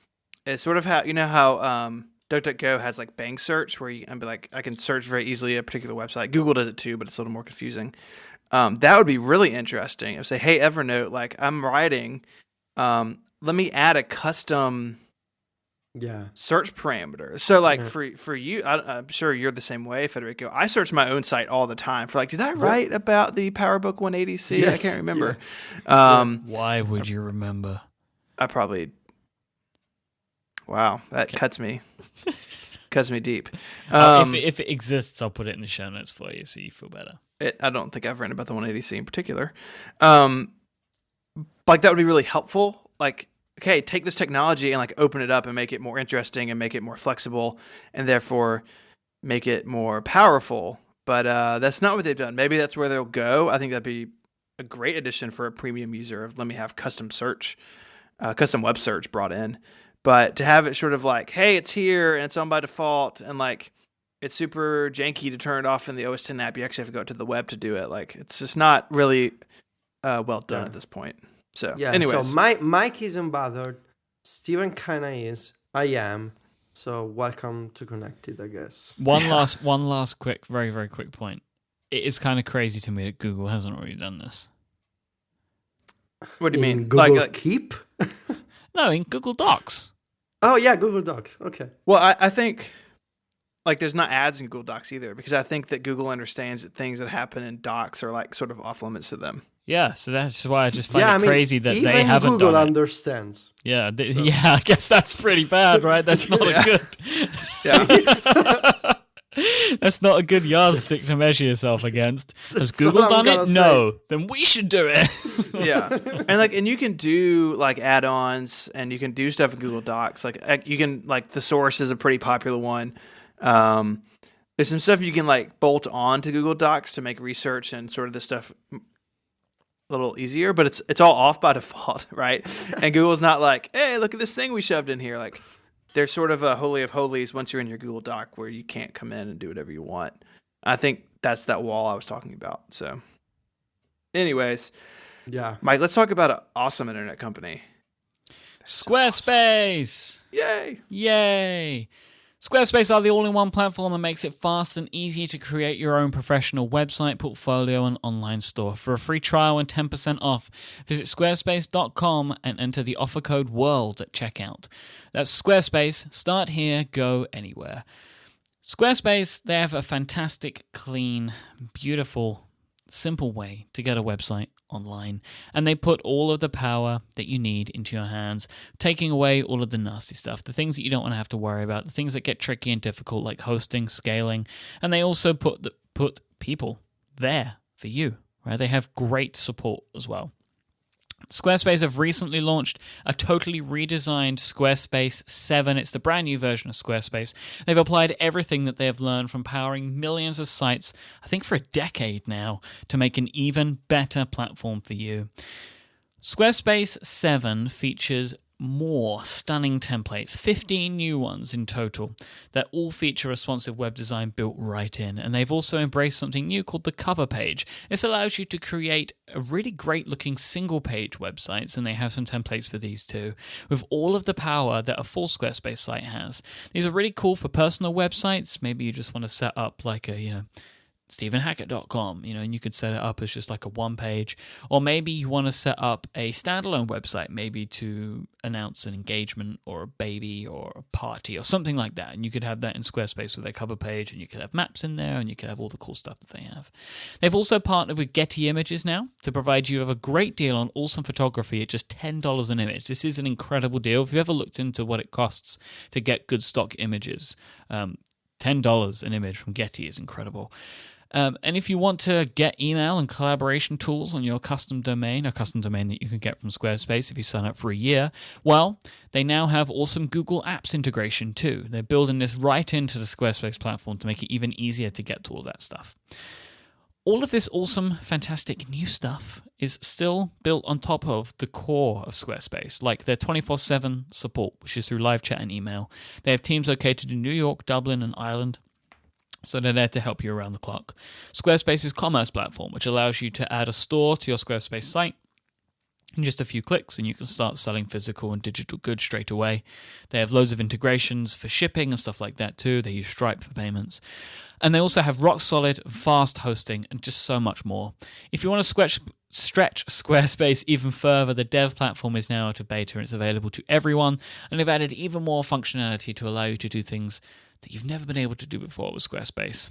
Speaker 2: is sort of how DuckDuckGo has like bang search, where I can search very easily a particular website. Google does it too, but it's a little more confusing. That would be really interesting. If say, hey Evernote, like, I'm writing, let me add a custom search parameter. So like for you, I'm sure you're the same way, Federico. I search my own site all the time for like, did I write about the PowerBook 180C? Yes. I can't remember.
Speaker 3: Yeah.
Speaker 1: Why would you remember?
Speaker 2: I probably. Wow, that cuts me deep.
Speaker 1: If it exists, I'll put it in the show notes for you so you feel better.
Speaker 2: I don't think I've written about the 180C in particular. Like, that would be really helpful. Like, okay, take this technology and like open it up and make it more interesting and make it more flexible and therefore make it more powerful. But that's not what they've done. Maybe that's where they'll go. I think that'd be a great addition for a premium user of let me have custom web search brought in. But to have it sort of like, hey, it's here and it's on by default, and like it's super janky to turn it off in the OS X app. You actually have to go to the web to do it. Like, it's just not really well done at this point. So, anyways.
Speaker 3: So Myke isn't bothered. Steven kinda is. I am. So welcome to Connected, I guess.
Speaker 1: One last quick, very, very quick point. It is kind of crazy to me that Google hasn't already done this.
Speaker 2: What do you mean?
Speaker 3: Google Keep?
Speaker 1: No, in Google Docs.
Speaker 3: Oh yeah, Google Docs. Okay.
Speaker 2: Well, I think like there's not ads in Google Docs either, because I think that Google understands that things that happen in Docs are like sort of off limits to them.
Speaker 1: Yeah, so that's why I just find it crazy that
Speaker 3: even
Speaker 1: they haven't
Speaker 3: Google
Speaker 1: done it.
Speaker 3: understands.
Speaker 1: Yeah, I guess that's pretty bad, right? That's not a good.
Speaker 2: Yeah.
Speaker 1: That's not a good yardstick to measure yourself against. Has
Speaker 3: That's
Speaker 1: Google
Speaker 3: what I'm
Speaker 1: done it?
Speaker 3: gonna say.
Speaker 1: No. Then we should do it.
Speaker 2: Yeah. And you can do like add-ons, and you can do stuff in Google Docs. Like you can, like, the source is a pretty popular one. There's some stuff you can like bolt on to Google Docs to make research and sort of this stuff a little easier, but it's all off by default, right? And Google's not like, hey, look at this thing we shoved in here. Like, there's sort of a holy of holies once you're in your Google Doc where you can't come in and do whatever you want. I think that's that wall I was talking about. So anyways,
Speaker 3: Yeah.
Speaker 2: Myke, let's talk about an awesome internet company.
Speaker 1: Squarespace.
Speaker 2: Yay.
Speaker 1: Yay. Squarespace are the all-in-one platform that makes it fast and easy to create your own professional website, portfolio, and online store. For a free trial and 10% off, visit squarespace.com and enter the offer code WORLD at checkout. That's Squarespace. Start here, go anywhere. Squarespace, they have a fantastic, clean, beautiful, simple way to get a website online, and they put all of the power that you need into your hands, taking away all of the nasty stuff, the things that you don't want to have to worry about, the things that get tricky and difficult, like hosting, scaling, and they also put people there for you, right? They have great support as well. Squarespace have recently launched a totally redesigned Squarespace 7. It's the brand new version of Squarespace. They've applied everything that they have learned from powering millions of sites, I think for a decade now, to make an even better platform for you. Squarespace 7 features more stunning templates, 15 new ones in total, that all feature responsive web design built right in. And they've also embraced something new called the cover page. This allows you to create a really great looking single page websites, and they have some templates for these too, with all of the power that a full Squarespace site has. These are really cool for personal websites. Maybe you just want to set up like a, StephenHackett.com, and you could set it up as just like a one page, or maybe you want to set up a standalone website, maybe to announce an engagement or a baby or a party or something like that, and you could have that in Squarespace with their cover page, and you could have maps in there, and you could have all the cool stuff that they have. They've also partnered with Getty Images now to provide you with a great deal on awesome photography at just $10 an image. This is an incredible deal. If you've ever looked into what it costs to get good stock images, $10 an image from Getty is incredible. And if you want to get email and collaboration tools on your custom domain, a custom domain that you can get from Squarespace if you sign up for a year, well, they now have awesome Google Apps integration too. They're building this right into the Squarespace platform to make it even easier to get to all that stuff. All of this awesome, fantastic new stuff is still built on top of the core of Squarespace, like their 24/7 support, which is through live chat and email. They have teams located in New York, Dublin, and Ireland, so they're there to help you around the clock. Squarespace's commerce platform, which allows you to add a store to your Squarespace site in just a few clicks, and you can start selling physical and digital goods straight away. They have loads of integrations for shipping and stuff like that too. They use Stripe for payments. And they also have rock-solid, fast hosting and just so much more. If you want to stretch Squarespace even further, the dev platform is now out of beta and it's available to everyone. And they've added even more functionality to allow you to do things that you've never been able to do before with Squarespace.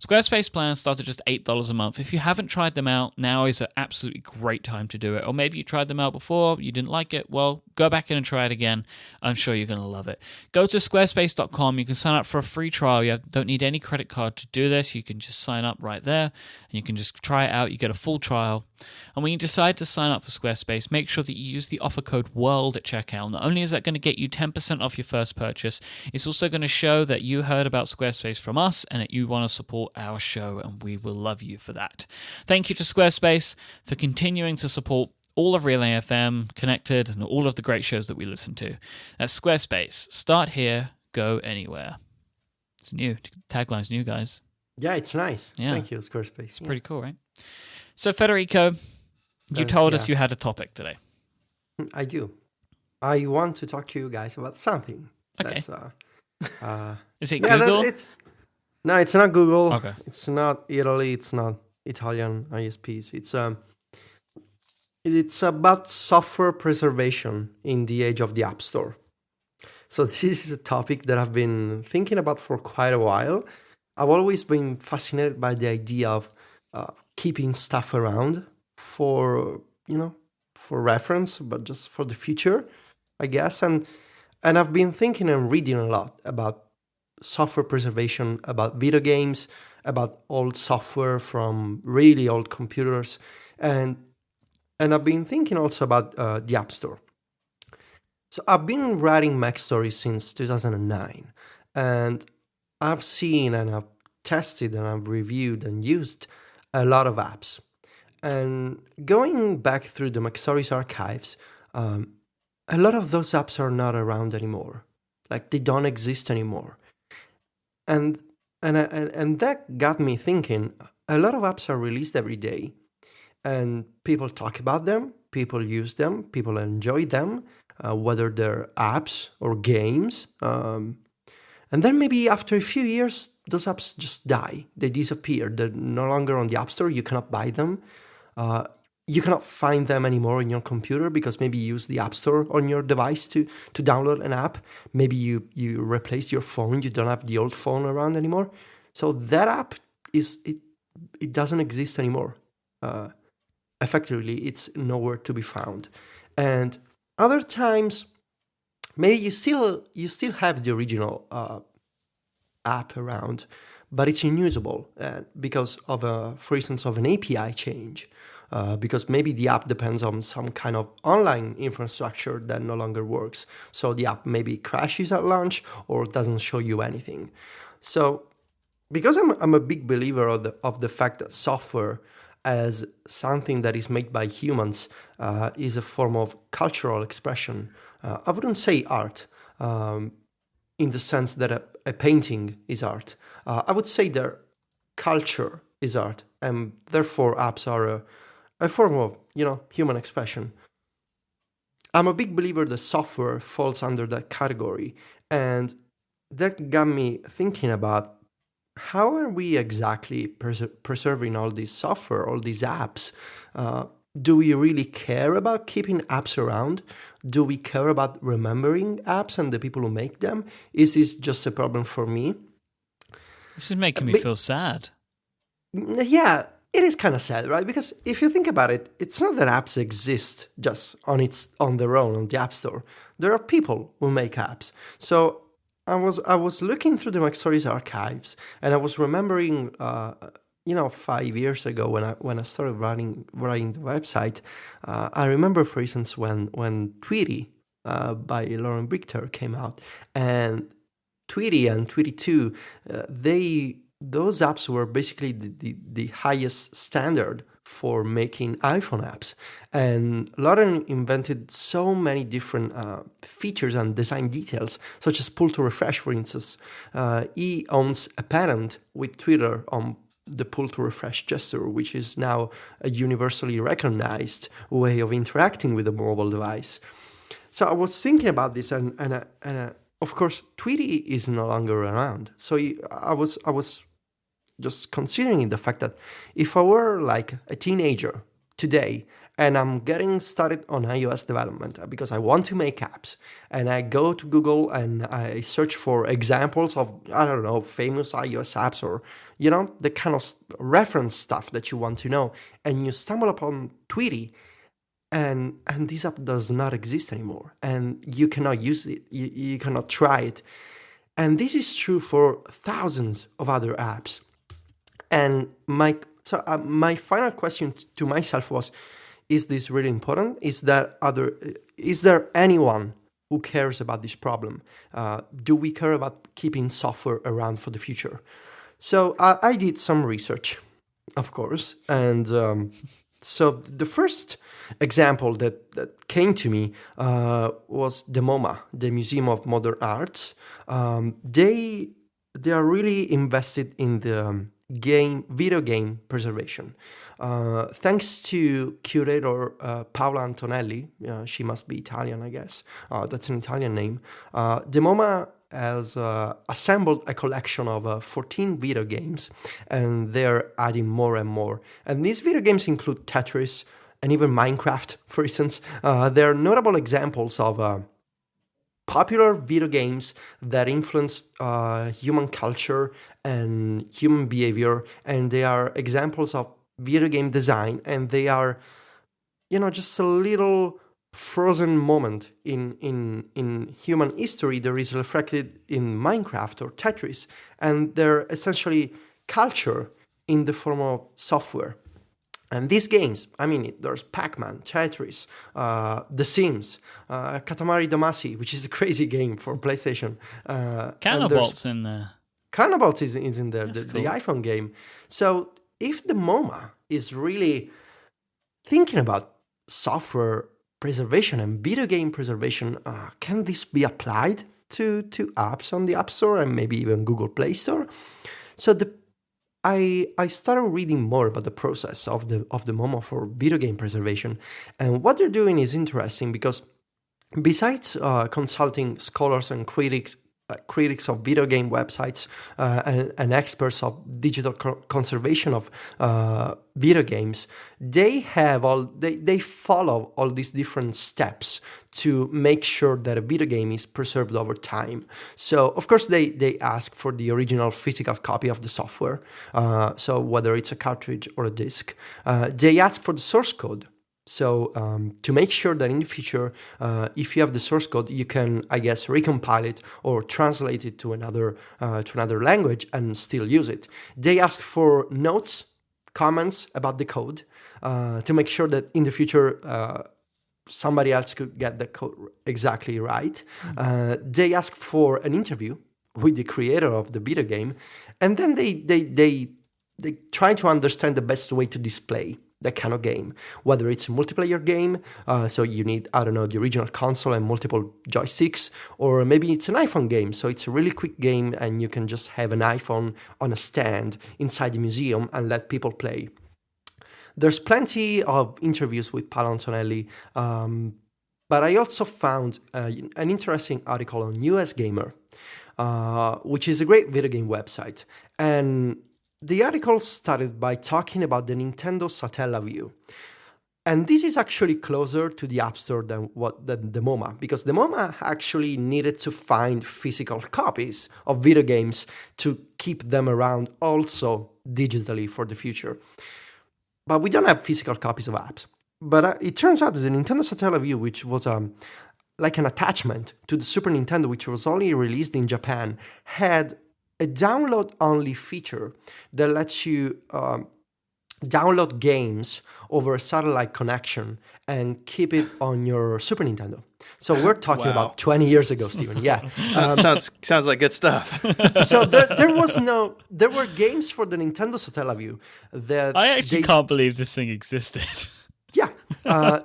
Speaker 1: Squarespace plans start at just $8 a month. If you haven't tried them out, now is an absolutely great time to do it. Or maybe you tried them out before, you didn't like it, well, go back in and try it again. I'm sure you're going to love it. Go to squarespace.com. You can sign up for a free trial. You don't need any credit card to do this. You can just sign up right there, and you can just try it out. You get a full trial. And when you decide to sign up for Squarespace, make sure that you use the offer code WORLD at checkout. Not only is that going to get you 10% off your first purchase, it's also going to show that you heard about Squarespace from us and that you want to support our show, and we will love you for that. Thank you to Squarespace for continuing to support all of Relay FM, Connected, and all of the great shows that we listen to. That's Squarespace. Start here, go anywhere. It's new. Tagline's new, guys.
Speaker 3: Yeah, it's nice.
Speaker 1: Yeah.
Speaker 3: Thank you, Squarespace.
Speaker 1: It's pretty cool, right? So, Federico, you told us you had a topic today.
Speaker 3: I do. I want to talk to you guys about something.
Speaker 1: Okay.
Speaker 3: That's
Speaker 1: Is it
Speaker 3: yeah,
Speaker 1: Google?
Speaker 3: no, it's not Google.
Speaker 1: Okay.
Speaker 3: It's not Italy. It's not Italian ISPs. It's about software preservation in the age of the App Store. So this is a topic that I've been thinking about for quite a while. I've always been fascinated by the idea of keeping stuff around for, for reference, but just for the future, I guess. And I've been thinking and reading a lot about software preservation, about video games, about old software from really old computers, and I've been thinking also about the App Store. So I've been writing Mac stories since 2009, and I've seen and I've tested and I've reviewed and used a lot of apps. And going back through the Mac Stories archives, a lot of those apps are not around anymore. Like, they don't exist anymore. And that got me thinking, a lot of apps are released every day, and people talk about them, people use them, people enjoy them, whether they're apps or games. And then maybe after a few years, those apps just die. They disappear. They're no longer on the App Store. You cannot buy them. You cannot find them anymore in your computer because maybe you use the App Store on your device to download an app. Maybe you replaced your phone. You don't have the old phone around anymore. So that app it doesn't exist anymore. Effectively, it's nowhere to be found. And other times, maybe you still have the original app around, but it's unusable because of for instance, of an API change. Because maybe the app depends on some kind of online infrastructure that no longer works. So the app maybe crashes at launch or doesn't show you anything. So because I'm a big believer of the fact that software as something that is made by humans is a form of cultural expression. I wouldn't say art in the sense that a painting is art. I would say that culture is art, and therefore apps are a form of, human expression. I'm a big believer that software falls under that category, and that got me thinking about how are we exactly preserving all this software, all these apps? Do we really care about keeping apps around? Do we care about remembering apps and the people who make them? Is this just a problem for me?
Speaker 1: This is making me feel sad.
Speaker 3: Yeah, it is kind of sad, right? Because if you think about it, it's not that apps exist just on their own on the App Store. There are people who make apps. So I was looking through the Mac Stories archives, and I was remembering, 5 years ago when I started writing the website. I remember, for instance, when Tweety by Lauren Brichter came out, and Tweety and Tweety 2, those apps were basically the highest standard for making iPhone apps. And Lauren invented so many different features and design details, such as pull to refresh, for instance. He owns a patent with Twitter on the pull to refresh gesture, which is now a universally recognized way of interacting with a mobile device. So I was thinking about this, and of course, Tweety is no longer around. So I was just considering the fact that if I were like a teenager today and I'm getting started on iOS development because I want to make apps, and I go to Google and I search for examples of, I don't know, famous iOS apps, or, the kind of reference stuff that you want to know, and you stumble upon Tweety, and this app does not exist anymore, and you cannot use it, you cannot try it. And this is true for thousands of other apps. And my final question to myself was, is this really important? Is there anyone who cares about this problem? Do we care about keeping software around for the future? So I did some research, of course. And so the first example that came to me was the MoMA, the Museum of Modern Arts. They are really invested in video game preservation. Thanks to curator Paola Antonelli, she must be Italian, I guess. That's an Italian name. The MoMA has assembled a collection of 14 video games, and they're adding more and more. And these video games include Tetris and even Minecraft, for instance. They're notable examples of popular video games that influenced human culture and human behavior, and they are examples of video game design, and they are, just a little frozen moment in human history that is reflected in Minecraft or Tetris, and they're essentially culture in the form of software. And these games, there's Pac-Man, Tetris, The Sims, Katamari Damacy, which is a crazy game for PlayStation.
Speaker 1: Cannabolt's in there.
Speaker 3: Cannabolt is in there,
Speaker 1: That's
Speaker 3: the
Speaker 1: cool.
Speaker 3: iPhone game. So if the MoMA is really thinking about software preservation and video game preservation, can this be applied to apps on the App Store and maybe even Google Play Store? So I started reading more about the process of the MoMA for video game preservation, and what they're doing is interesting because besides consulting scholars and critics of video game websites and experts of digital conservation of video games, they follow all these different steps to make sure that a video game is preserved over time. So of course they ask for the original physical copy of the software, so whether it's a cartridge or a disc. They ask for the source code. So to make sure that in the future, if you have the source code, you can, I guess, recompile it or translate it to another language and still use it. They ask for notes, comments about the code to make sure that in the future somebody else could get the code exactly right. They ask for an interview with the creator of the video game, and then they try to understand the best way to display that kind of game, whether it's a multiplayer game, so you need, the original console and multiple joysticks, or maybe it's an iPhone game, so it's a really quick game and you can just have an iPhone on a stand inside the museum and let people play. There's plenty of interviews with Paolo Antonelli, but I also found an interesting article on US Gamer, which is a great video game website, and the article started by talking about the Nintendo Satellaview. And this is actually closer to the App Store than the MoMA, because the MoMA actually needed to find physical copies of video games to keep them around also digitally for the future. But we don't have physical copies of apps. But it turns out that the Nintendo Satellaview, which was like an attachment to the Super Nintendo, which was only released in Japan, had a download-only feature that lets you download games over a satellite connection and keep it on your Super Nintendo. So we're talking about 20 years ago, Steven. Yeah,
Speaker 2: sounds like good stuff.
Speaker 3: So there were games for the Nintendo Satellaview that
Speaker 1: I actually can't believe this thing existed.
Speaker 3: Yeah,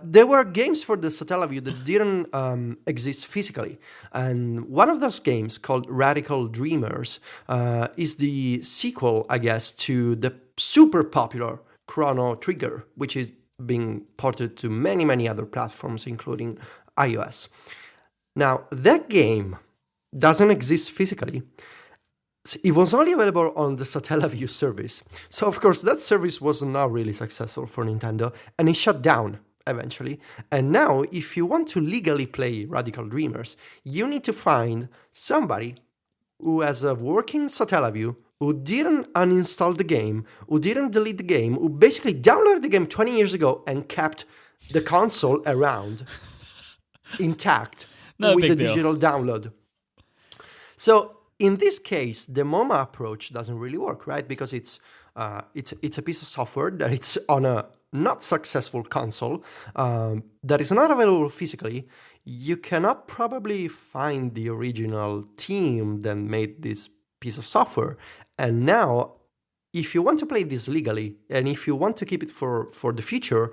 Speaker 3: there were games for the Satellaview that didn't exist physically. And one of those games, called Radical Dreamers, is the sequel, I guess, to the super popular Chrono Trigger, which is being ported to many, many other platforms, including iOS. Now, that game doesn't exist physically. It was only available on the Satellaview service. So, of course, that service was not really successful for Nintendo, and it shut down eventually. And now, if you want to legally play Radical Dreamers, you need to find somebody who has a working Satellaview, who didn't uninstall the game, who didn't delete the game, who basically downloaded the game 20 years ago and kept the console around intact with the digital download. So, in this case, the MoMA approach doesn't really work, right? Because it's a piece of software that it's on a not successful console that is not available physically. You cannot probably find the original team that made this piece of software. And now, if you want to play this legally, and if you want to keep it for the future,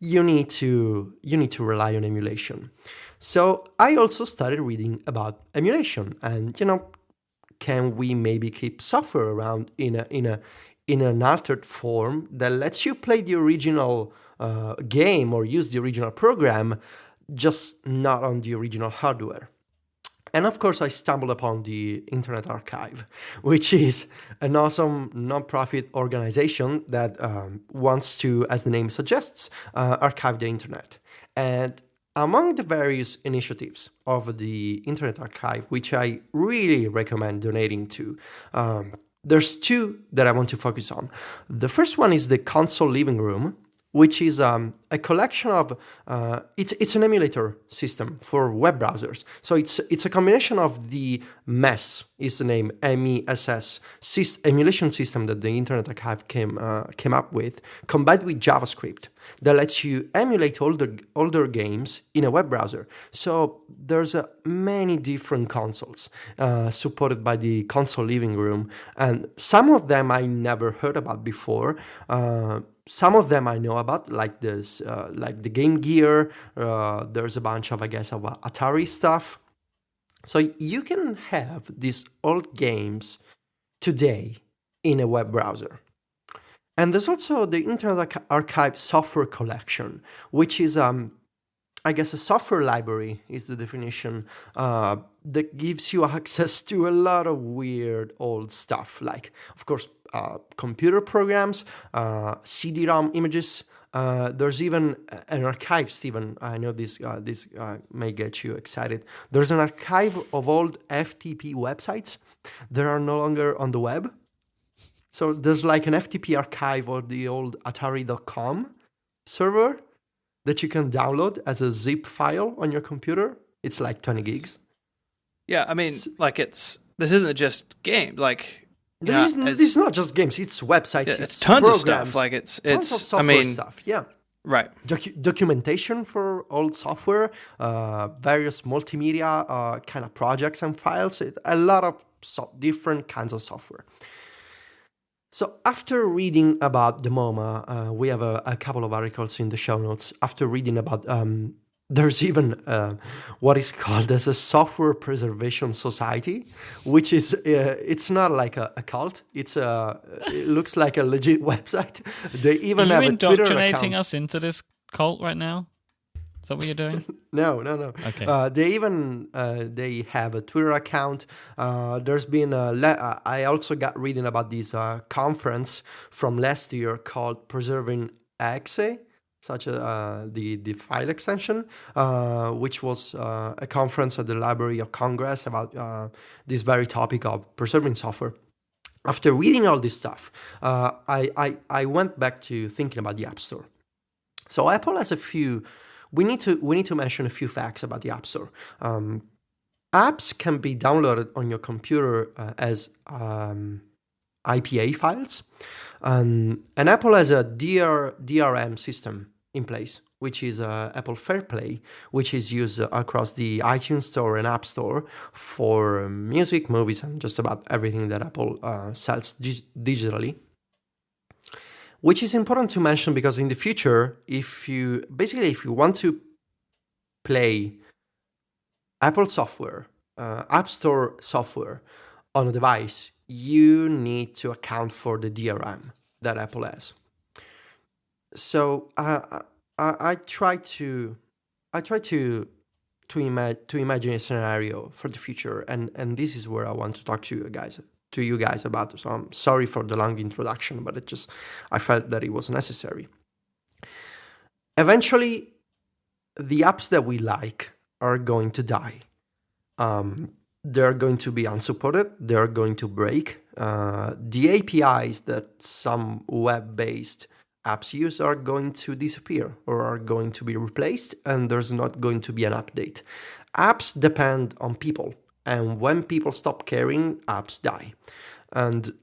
Speaker 3: you need to rely on emulation. So I also started reading about emulation, and can we maybe keep software around in in an altered form that lets you play the original game or use the original program, just not on the original hardware. And of course, I stumbled upon the Internet Archive, which is an awesome nonprofit organization that wants to, as the name suggests, archive the internet. And among the various initiatives of the Internet Archive, which I really recommend donating to, there's two that I want to focus on. The first one is the Console Living Room, which is a collection of it's an emulator system for web browsers. So it's a combination of the MESS, is the name, MESS emulation system that the Internet Archive came up with, combined with JavaScript that lets you emulate older games in a web browser. So there's many different consoles supported by the Console Living Room, and some of them I never heard about before. Some of them I know about, like this, like the Game Gear. There's a bunch of, I guess, of Atari stuff. So you can have these old games today in a web browser. And there's also the Internet Archive software collection, which is, I guess, a software library is the definition, that gives you access to a lot of weird old stuff, like, of course, computer programs, CD-ROM images. There's even an archive, Stephen. I know this may get you excited. There's an archive of old FTP websites that are no longer on the web. So there's like an FTP archive of the old Atari.com server that you can download as a zip file on your computer. It's like 20 gigs.
Speaker 2: Yeah, I mean, like this isn't just games. Like
Speaker 3: this is not just games. It's websites.
Speaker 2: Yeah,
Speaker 3: it's
Speaker 2: tons
Speaker 3: programs,
Speaker 2: of stuff. Like it's
Speaker 3: of software stuff. Yeah.
Speaker 2: Right.
Speaker 3: Documentation for old software, various multimedia kind of projects and files. A lot of different kinds of software. So after reading about the MoMA, we have a couple of articles in the show notes. After reading about, there's even what is called as a software preservation society, which is, it's not like a cult. It looks like a legit website. They even have a Twitter account.
Speaker 1: Are you indoctrinating us into this cult right now? Is that what you're doing?
Speaker 3: No.
Speaker 1: Okay.
Speaker 3: They have a Twitter account. There's been I also got reading about this conference from last year called Preserving Exe, such as the file extension, which was a conference at the Library of Congress about this very topic of preserving software. After reading all this stuff, I went back to thinking about the App Store. So Apple has a few. We need to mention a few facts about the App Store. Apps can be downloaded on your computer as IPA files, and Apple has a DRM system in place, which is Apple FairPlay, which is used across the iTunes Store and App Store for music, movies, and just about everything that Apple sells digitally. Which is important to mention because in the future, if you want to play Apple software, App Store software on a device, you need to account for the DRM that Apple has. So I try to imagine a scenario for the future, and this is where I want to talk to you guys about. So I'm sorry for the long introduction, but I felt that it was necessary. Eventually, the apps that we like are going to die. They're going to be unsupported. They're going to break. The APIs that some web-based apps use are going to disappear or are going to be replaced, and there's not going to be an update. Apps depend on people. And when people stop caring, apps die. And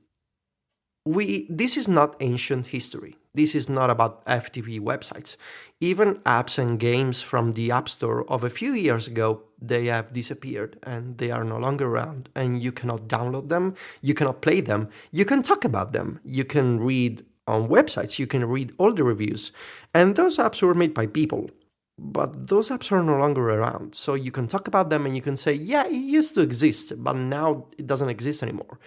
Speaker 3: this is not ancient history. This is not about FTP websites. Even apps and games from the App Store of a few years ago, they have disappeared and they are no longer around. And you cannot download them. You cannot play them. You can talk about them. You can read on websites. You can read all the reviews. And those apps were made by people. But those apps are no longer around. So you can talk about them and you can say, yeah, it used to exist, but now it doesn't exist anymore.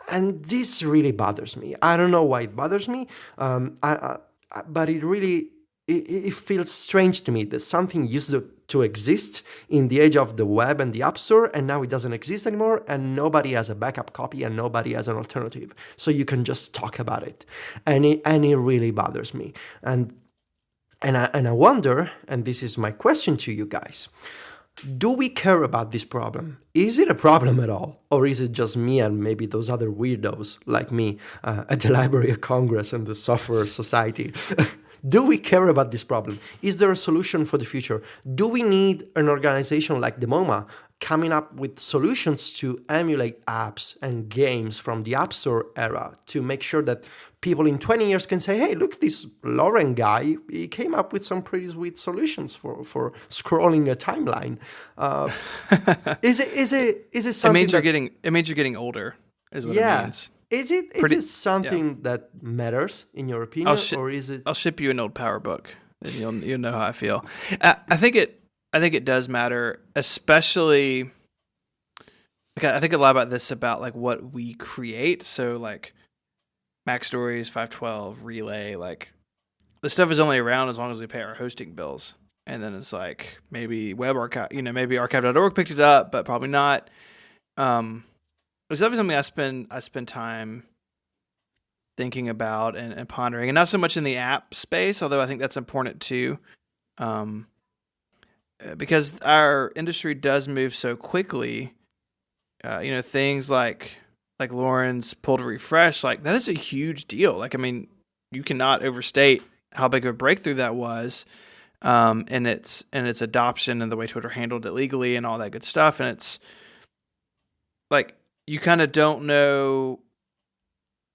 Speaker 3: And this really bothers me. I don't know why it bothers me, but it feels strange to me that something used to exist in the age of the web and the App Store, and now it doesn't exist anymore, and nobody has a backup copy and nobody has an alternative. So you can just talk about it, and it really bothers me. And I wonder, and this is my question to you guys. Do we care about this problem? Is it a problem at all? Or is it just me and maybe those other weirdos like me at the Library of Congress and the Software Society? Do we care about this problem? Is there a solution for the future? Do we need an organization like the MoMA coming up with solutions to emulate apps and games from the App Store era to make sure that people in 20 years can say, hey, look, this Lauren guy, he came up with some pretty sweet solutions for scrolling a timeline. Is it something
Speaker 2: it means you're getting older, is what it means.
Speaker 3: Is it something that matters in your opinion, or is it?
Speaker 2: I'll ship you an old power book, and you'll know how I feel. I think it does matter, especially. I think a lot about this about like what we create. So like Mac Stories, 512, Relay, like the stuff is only around as long as we pay our hosting bills, and then it's like maybe web archive, maybe archive.org picked it up, but probably not. It's definitely something I spend time thinking about and pondering, and not so much in the app space, although I think that's important too, because our industry does move so quickly. Things like Lauren's pull to refresh, like that is a huge deal. Like, I mean, you cannot overstate how big of a breakthrough that was, and its adoption and the way Twitter handled it legally and all that good stuff. And it's like, you kind of don't know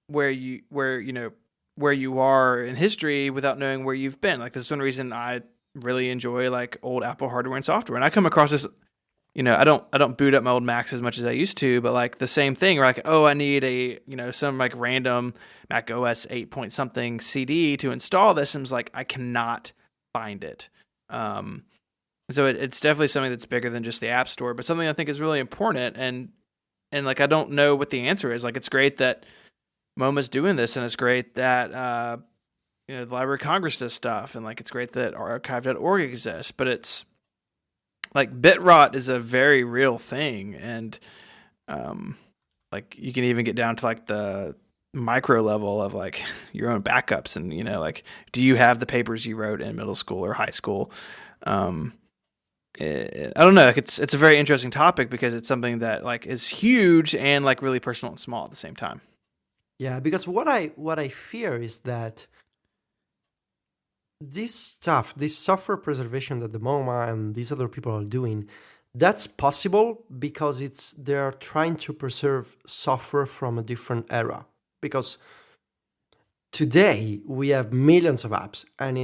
Speaker 2: where you are in history without knowing where you've been. Like, that's one reason I really enjoy like old Apple hardware and software. And I come across this, I don't boot up my old Macs as much as I used to, but like the same thing, or like, oh, I need some like random Mac OS 8 point something CD to install this. And it's like, I cannot find it. So it's definitely something that's bigger than just the App Store, but something I think is really important. And like, I don't know what the answer is. Like, it's great that MoMA's doing this, and it's great that, the Library of Congress does stuff, and like, it's great that archive.org exists, but it's like bit rot is a very real thing. And, like, you can even get down to like the micro level of like your own backups, and, like, do you have the papers you wrote in middle school or high school? I don't know. Like, it's a very interesting topic because it's something that like is huge and like really personal and small at the same time.
Speaker 3: Yeah, because what I fear is that this stuff, this software preservation that the MoMA and these other people are doing, that's possible because they're trying to preserve software from a different era. Because today we have millions of apps, and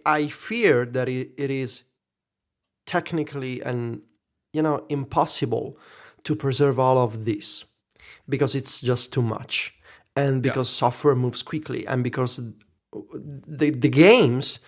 Speaker 3: I fear that it is technically and impossible to preserve all of this because it's just too much, and because software moves quickly, and because the games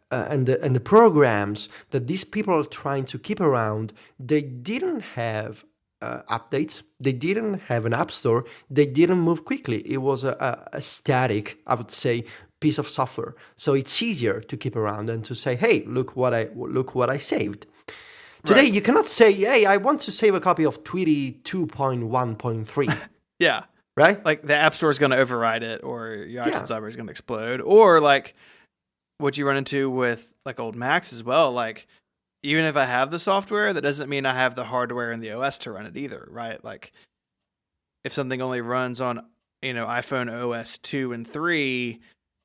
Speaker 3: and the programs that these people are trying to keep around, they didn't have updates, they didn't have an app store, they didn't move quickly. It was a static, I would say, piece of software. So it's easier to keep around and to say, hey, look what I saved. Today, you cannot say, hey, I want to save a copy of Tweety 2.1.3.
Speaker 2: Yeah.
Speaker 3: Right?
Speaker 2: Like, the App Store is going to override it, or your iTunes library is going to explode. Or like what you run into with like old Macs as well. Like, even if I have the software, that doesn't mean I have the hardware and the OS to run it either, right? Like, if something only runs on, iPhone OS 2 and 3,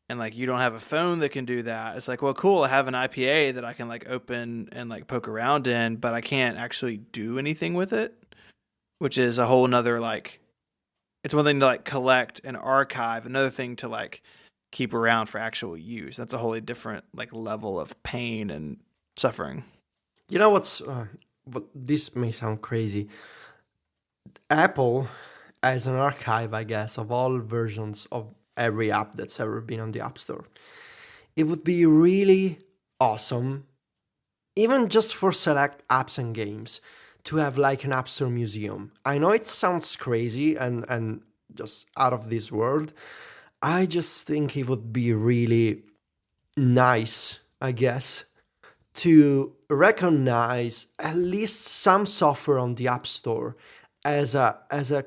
Speaker 2: and like you don't have a phone that can do that, it's like, well, cool, I have an IPA that I can like open and like poke around in, but I can't actually do anything with it, which is a whole nother, like, it's one thing to like collect and archive, another thing to like keep around for actual use. That's a wholly different like level of pain and suffering.
Speaker 3: You know what this may sound crazy. Apple as an archive, I guess, of all versions of every app that's ever been on the App Store. It would be really awesome, even just for select apps and games, to have like an App Store museum. I know it sounds crazy, and just out of this world. I just think it would be really nice, I guess, to recognize at least some software on the App Store as an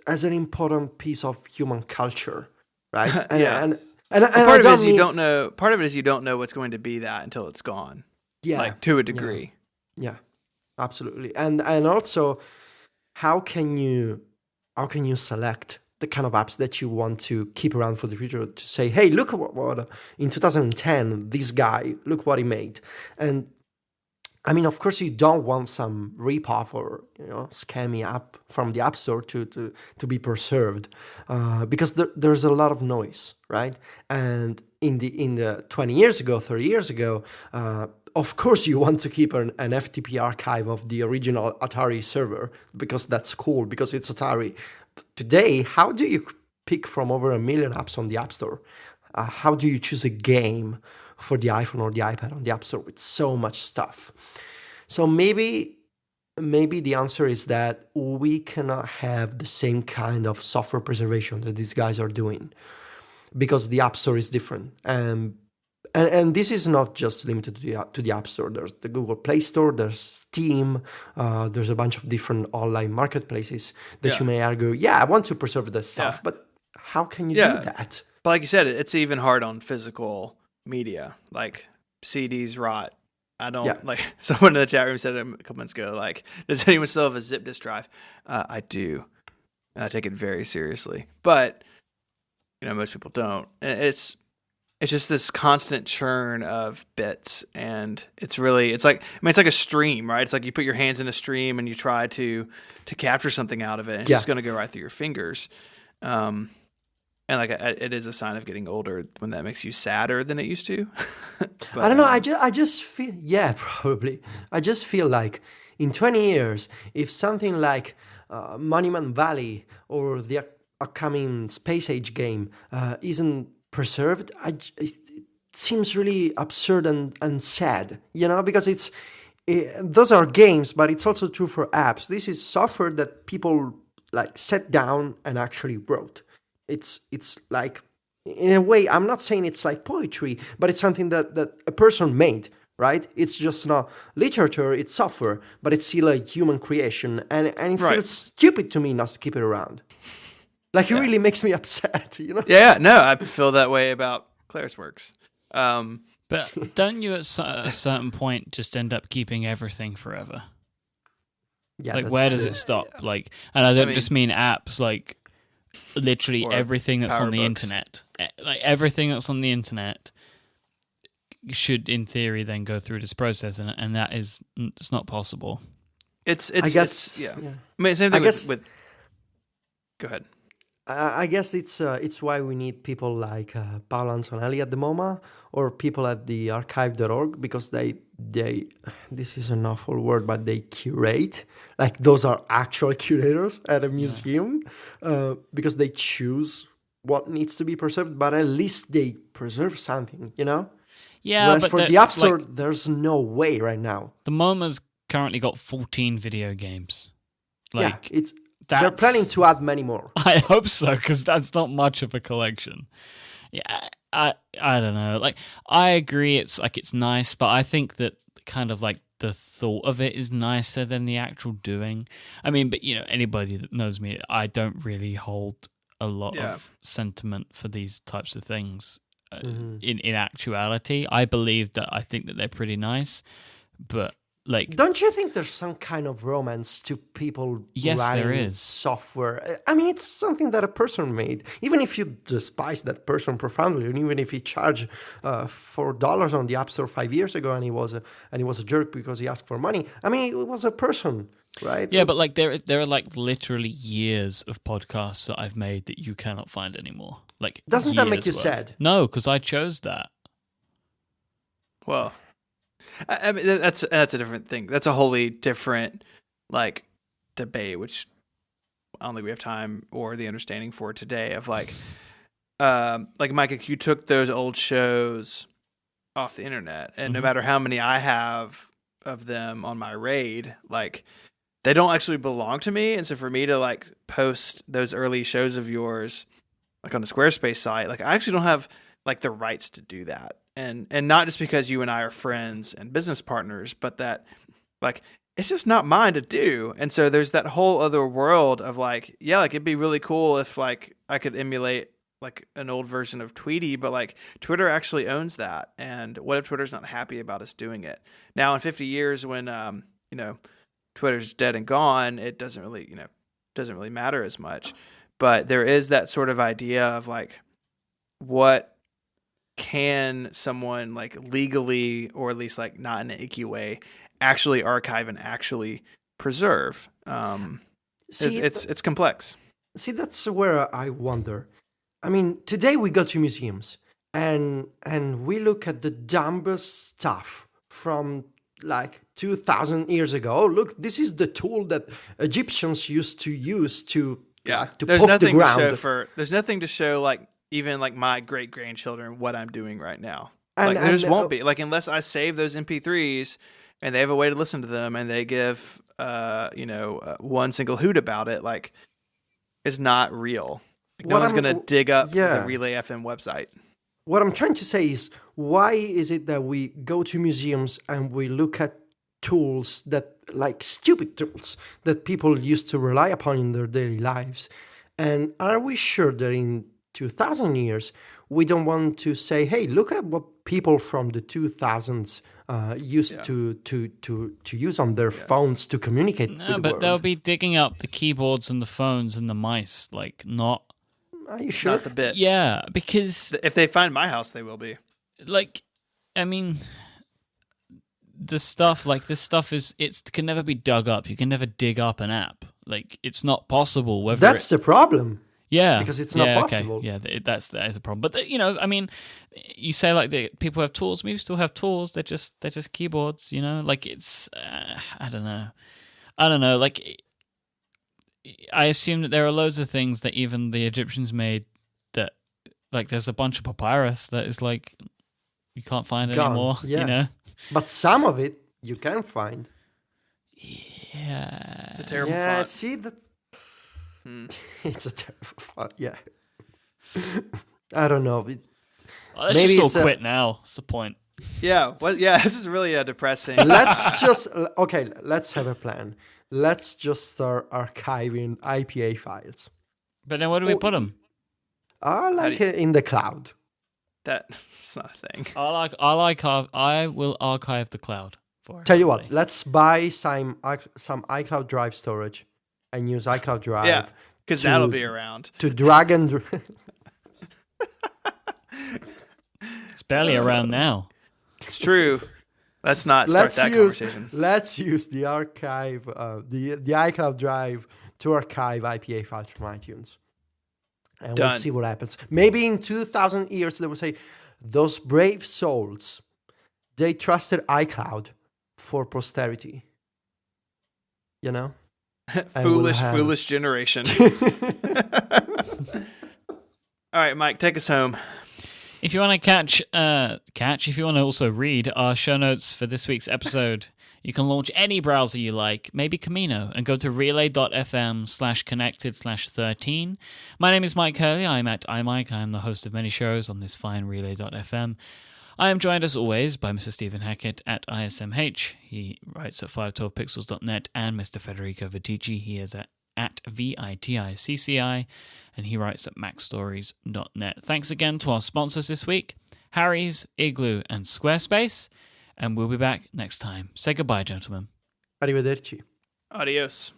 Speaker 3: important piece of human culture, right? And
Speaker 2: part
Speaker 3: I
Speaker 2: of it
Speaker 3: don't
Speaker 2: is you
Speaker 3: mean,
Speaker 2: don't know. Part of it is you don't know what's going to be that until it's gone.
Speaker 3: yeah,
Speaker 2: Like to a degree.
Speaker 3: yeah, absolutely. And also, how can you select the kind of apps that you want to keep around for the future, to say, hey, look at what in 2010 this guy, look what he made. And I mean, of course, you don't want some ripoff or scammy app from the App Store to be preserved, because there's a lot of noise, right? And in the 20 years ago, 30 years ago, of course, you want to keep an FTP archive of the original Atari server because that's cool, because it's Atari. Today, how do you pick from over 1 million apps on the App Store? How do you choose a game for the iPhone or the iPad on the App Store with so much stuff? So maybe the answer is that we cannot have the same kind of software preservation that these guys are doing, because the App Store is different. And this is not just limited to the App Store. There's the Google Play Store, there's Steam, there's a bunch of different online marketplaces that you may argue, I want to preserve this stuff, but how can you do that?
Speaker 2: But like you said, it's even hard on physical media. Like CDs rot. I don't like. Someone in the chat room said a couple minutes ago, like, does anyone still have a zip disk drive? I do, and I take it very seriously. But most people don't. And it's just this constant churn of bits, and it's like it's like a stream, right? It's like you put your hands in a stream and you try to capture something out of it, and it's just going to go right through your fingers. And like it is a sign of getting older when that makes you sadder than it used to. But,
Speaker 3: I don't know. I just feel, probably. I just feel like in 20 years, if something like Monument Valley or the upcoming Space Age game isn't preserved, it seems really absurd and sad, because those are games, but it's also true for apps. This is software that people like sat down and actually wrote. It's like, in a way, I'm not saying it's like poetry, but it's something that a person made, right? It's just not literature, it's software, but it's still a human creation, and it feels stupid to me not to keep it around. Like, it really makes me upset,
Speaker 2: Yeah, no, I feel that way about Claire's works.
Speaker 1: But don't you at a certain point just end up keeping everything forever?
Speaker 3: Yeah.
Speaker 1: Like, where does it stop? Yeah. Like, and I don't just mean apps, like, literally everything that's on the internet. Like, everything that's on the internet should, in theory, then go through this process, and that is, it's not possible.
Speaker 2: I guess. I mean, same thing with. Go ahead.
Speaker 3: I guess it's why we need people like Paolo Antonelli at the MoMA, or people at the archive.org, because they this is an awful word, but they curate. Like, those are actual curators at a museum, because they choose what needs to be preserved, but at least they preserve something, Yeah, whereas for the App Store, there's no way right now.
Speaker 1: The MoMA's currently got 14 video games. Like,
Speaker 3: they're planning to add many more.
Speaker 1: I hope so, because that's not much of a collection. Yeah, I don't know. Like, I agree, it's nice, but I think that kind of like the thought of it is nicer than the actual doing. I mean, but anybody that knows me, I don't really hold a lot of sentiment for these types of things. In actuality, I think that they're pretty nice, but like,
Speaker 3: don't you think there's some kind of romance to people writing software? I mean, it's something that a person made. Even if you despise that person profoundly, and even if he charged $4 on the App Store 5 years ago, and he was a jerk because he asked for money. I mean, it was a person, right?
Speaker 1: Yeah, but like there are like literally years of podcasts that I've made that you cannot find anymore. Like,
Speaker 3: doesn't that make you sad?
Speaker 1: No, because I chose that.
Speaker 2: Well, I mean, that's a different thing. That's a wholly different like debate, which I don't think we have time or the understanding for today. Of like Myke, if you took those old shows off the internet, and no matter how many I have of them on my RAID, like they don't actually belong to me. And so for me to like post those early shows of yours, like on the Squarespace site, like I actually don't have like the rights to do that. And not just because you and I are friends and business partners, but that like it's just not mine to do. And so there's that whole other world of like, yeah, like it'd be really cool if like I could emulate like an old version of Tweety, but like Twitter actually owns that. And what if Twitter's not happy about us doing it? Now in 50 years when you know, Twitter's dead and gone, it doesn't really matter as much. But there is that sort of idea of like, what can someone like legally, or at least like not in an icky way, actually archive and actually preserve? It's complex.
Speaker 3: See, that's where I wonder. I mean, today we go to museums and we look at the dumbest stuff from like 2,000 years ago. Oh, look, this is the tool that Egyptians used to use to
Speaker 2: there's
Speaker 3: poke
Speaker 2: nothing
Speaker 3: the ground.
Speaker 2: to show there's nothing to show like even like my great grandchildren what I'm doing right now. Like there just won't be, like, unless I save those MP3s and they have a way to listen to them and they give one single hoot about it. Like, it's not real. Like, no one's gonna dig up the Relay FM website.
Speaker 3: What I'm trying to say is, why is it that we go to museums and we look at tools that, like stupid tools that people used to rely upon in their daily lives? And are we sure that in 2,000 years we don't want to say, hey, look at what people from the 2000s used to use on their phones to communicate with the world?
Speaker 1: But they'll be digging up the keyboards and the phones and the mice, like not...
Speaker 3: Are you sure?
Speaker 2: Not the bits.
Speaker 1: Yeah, because...
Speaker 2: If they find my house, they will be.
Speaker 1: Like, I mean, this stuff can never be dug up. You can never dig up an app. Like, it's not possible.
Speaker 3: That's the problem.
Speaker 1: Yeah.
Speaker 3: Because it's not possible.
Speaker 1: Okay. Yeah, that is a problem. But, I mean, you say, like, people have tools. We still have tools. They're just keyboards, Like, it's... I don't know. Like... I assume that there are loads of things that even the Egyptians made that, like, there's a bunch of papyrus that is, like, you can't find anymore,
Speaker 3: But some of it you can find.
Speaker 1: Yeah.
Speaker 2: It's a terrible font.
Speaker 3: See, that... It's a terrible font, yeah. I don't know.
Speaker 1: Let's just all quit now. That's the point.
Speaker 2: Yeah, this is really depressing.
Speaker 3: Let's have a plan. Let's just start archiving IPA files.
Speaker 1: But then where do we put them?
Speaker 3: In the cloud.
Speaker 2: That's not a thing.
Speaker 1: I will archive the cloud for
Speaker 3: Tell you what, let's buy some iCloud Drive storage and use iCloud Drive.
Speaker 2: Yeah, because that'll be around.
Speaker 3: To drag and...
Speaker 1: It's barely around now.
Speaker 2: It's true. Let's not start that conversation.
Speaker 3: Let's use the archive, the iCloud Drive to archive IPA files from iTunes. And we'll see what happens. Maybe in 2,000 years, they will say, those brave souls, they trusted iCloud for posterity.
Speaker 2: Foolish generation. All right, Myke, take us home.
Speaker 1: If you want to if you want to also read our show notes for this week's episode, you can launch any browser you like, maybe Camino, and go to relay.fm/connected/13. My name is Myke Hurley. I'm at iMyke. I am the host of many shows on this fine relay.fm. I am joined, as always, by Mr. Stephen Hackett at ISMH. He writes at 512pixels.net, and Mr. Federico Vitici. He is at VITICCI, and he writes at macstories.net. Thanks again to our sponsors this week, Harry's, Igloo, and Squarespace, and we'll be back next time. Say goodbye, gentlemen.
Speaker 3: Arrivederci.
Speaker 2: Adios.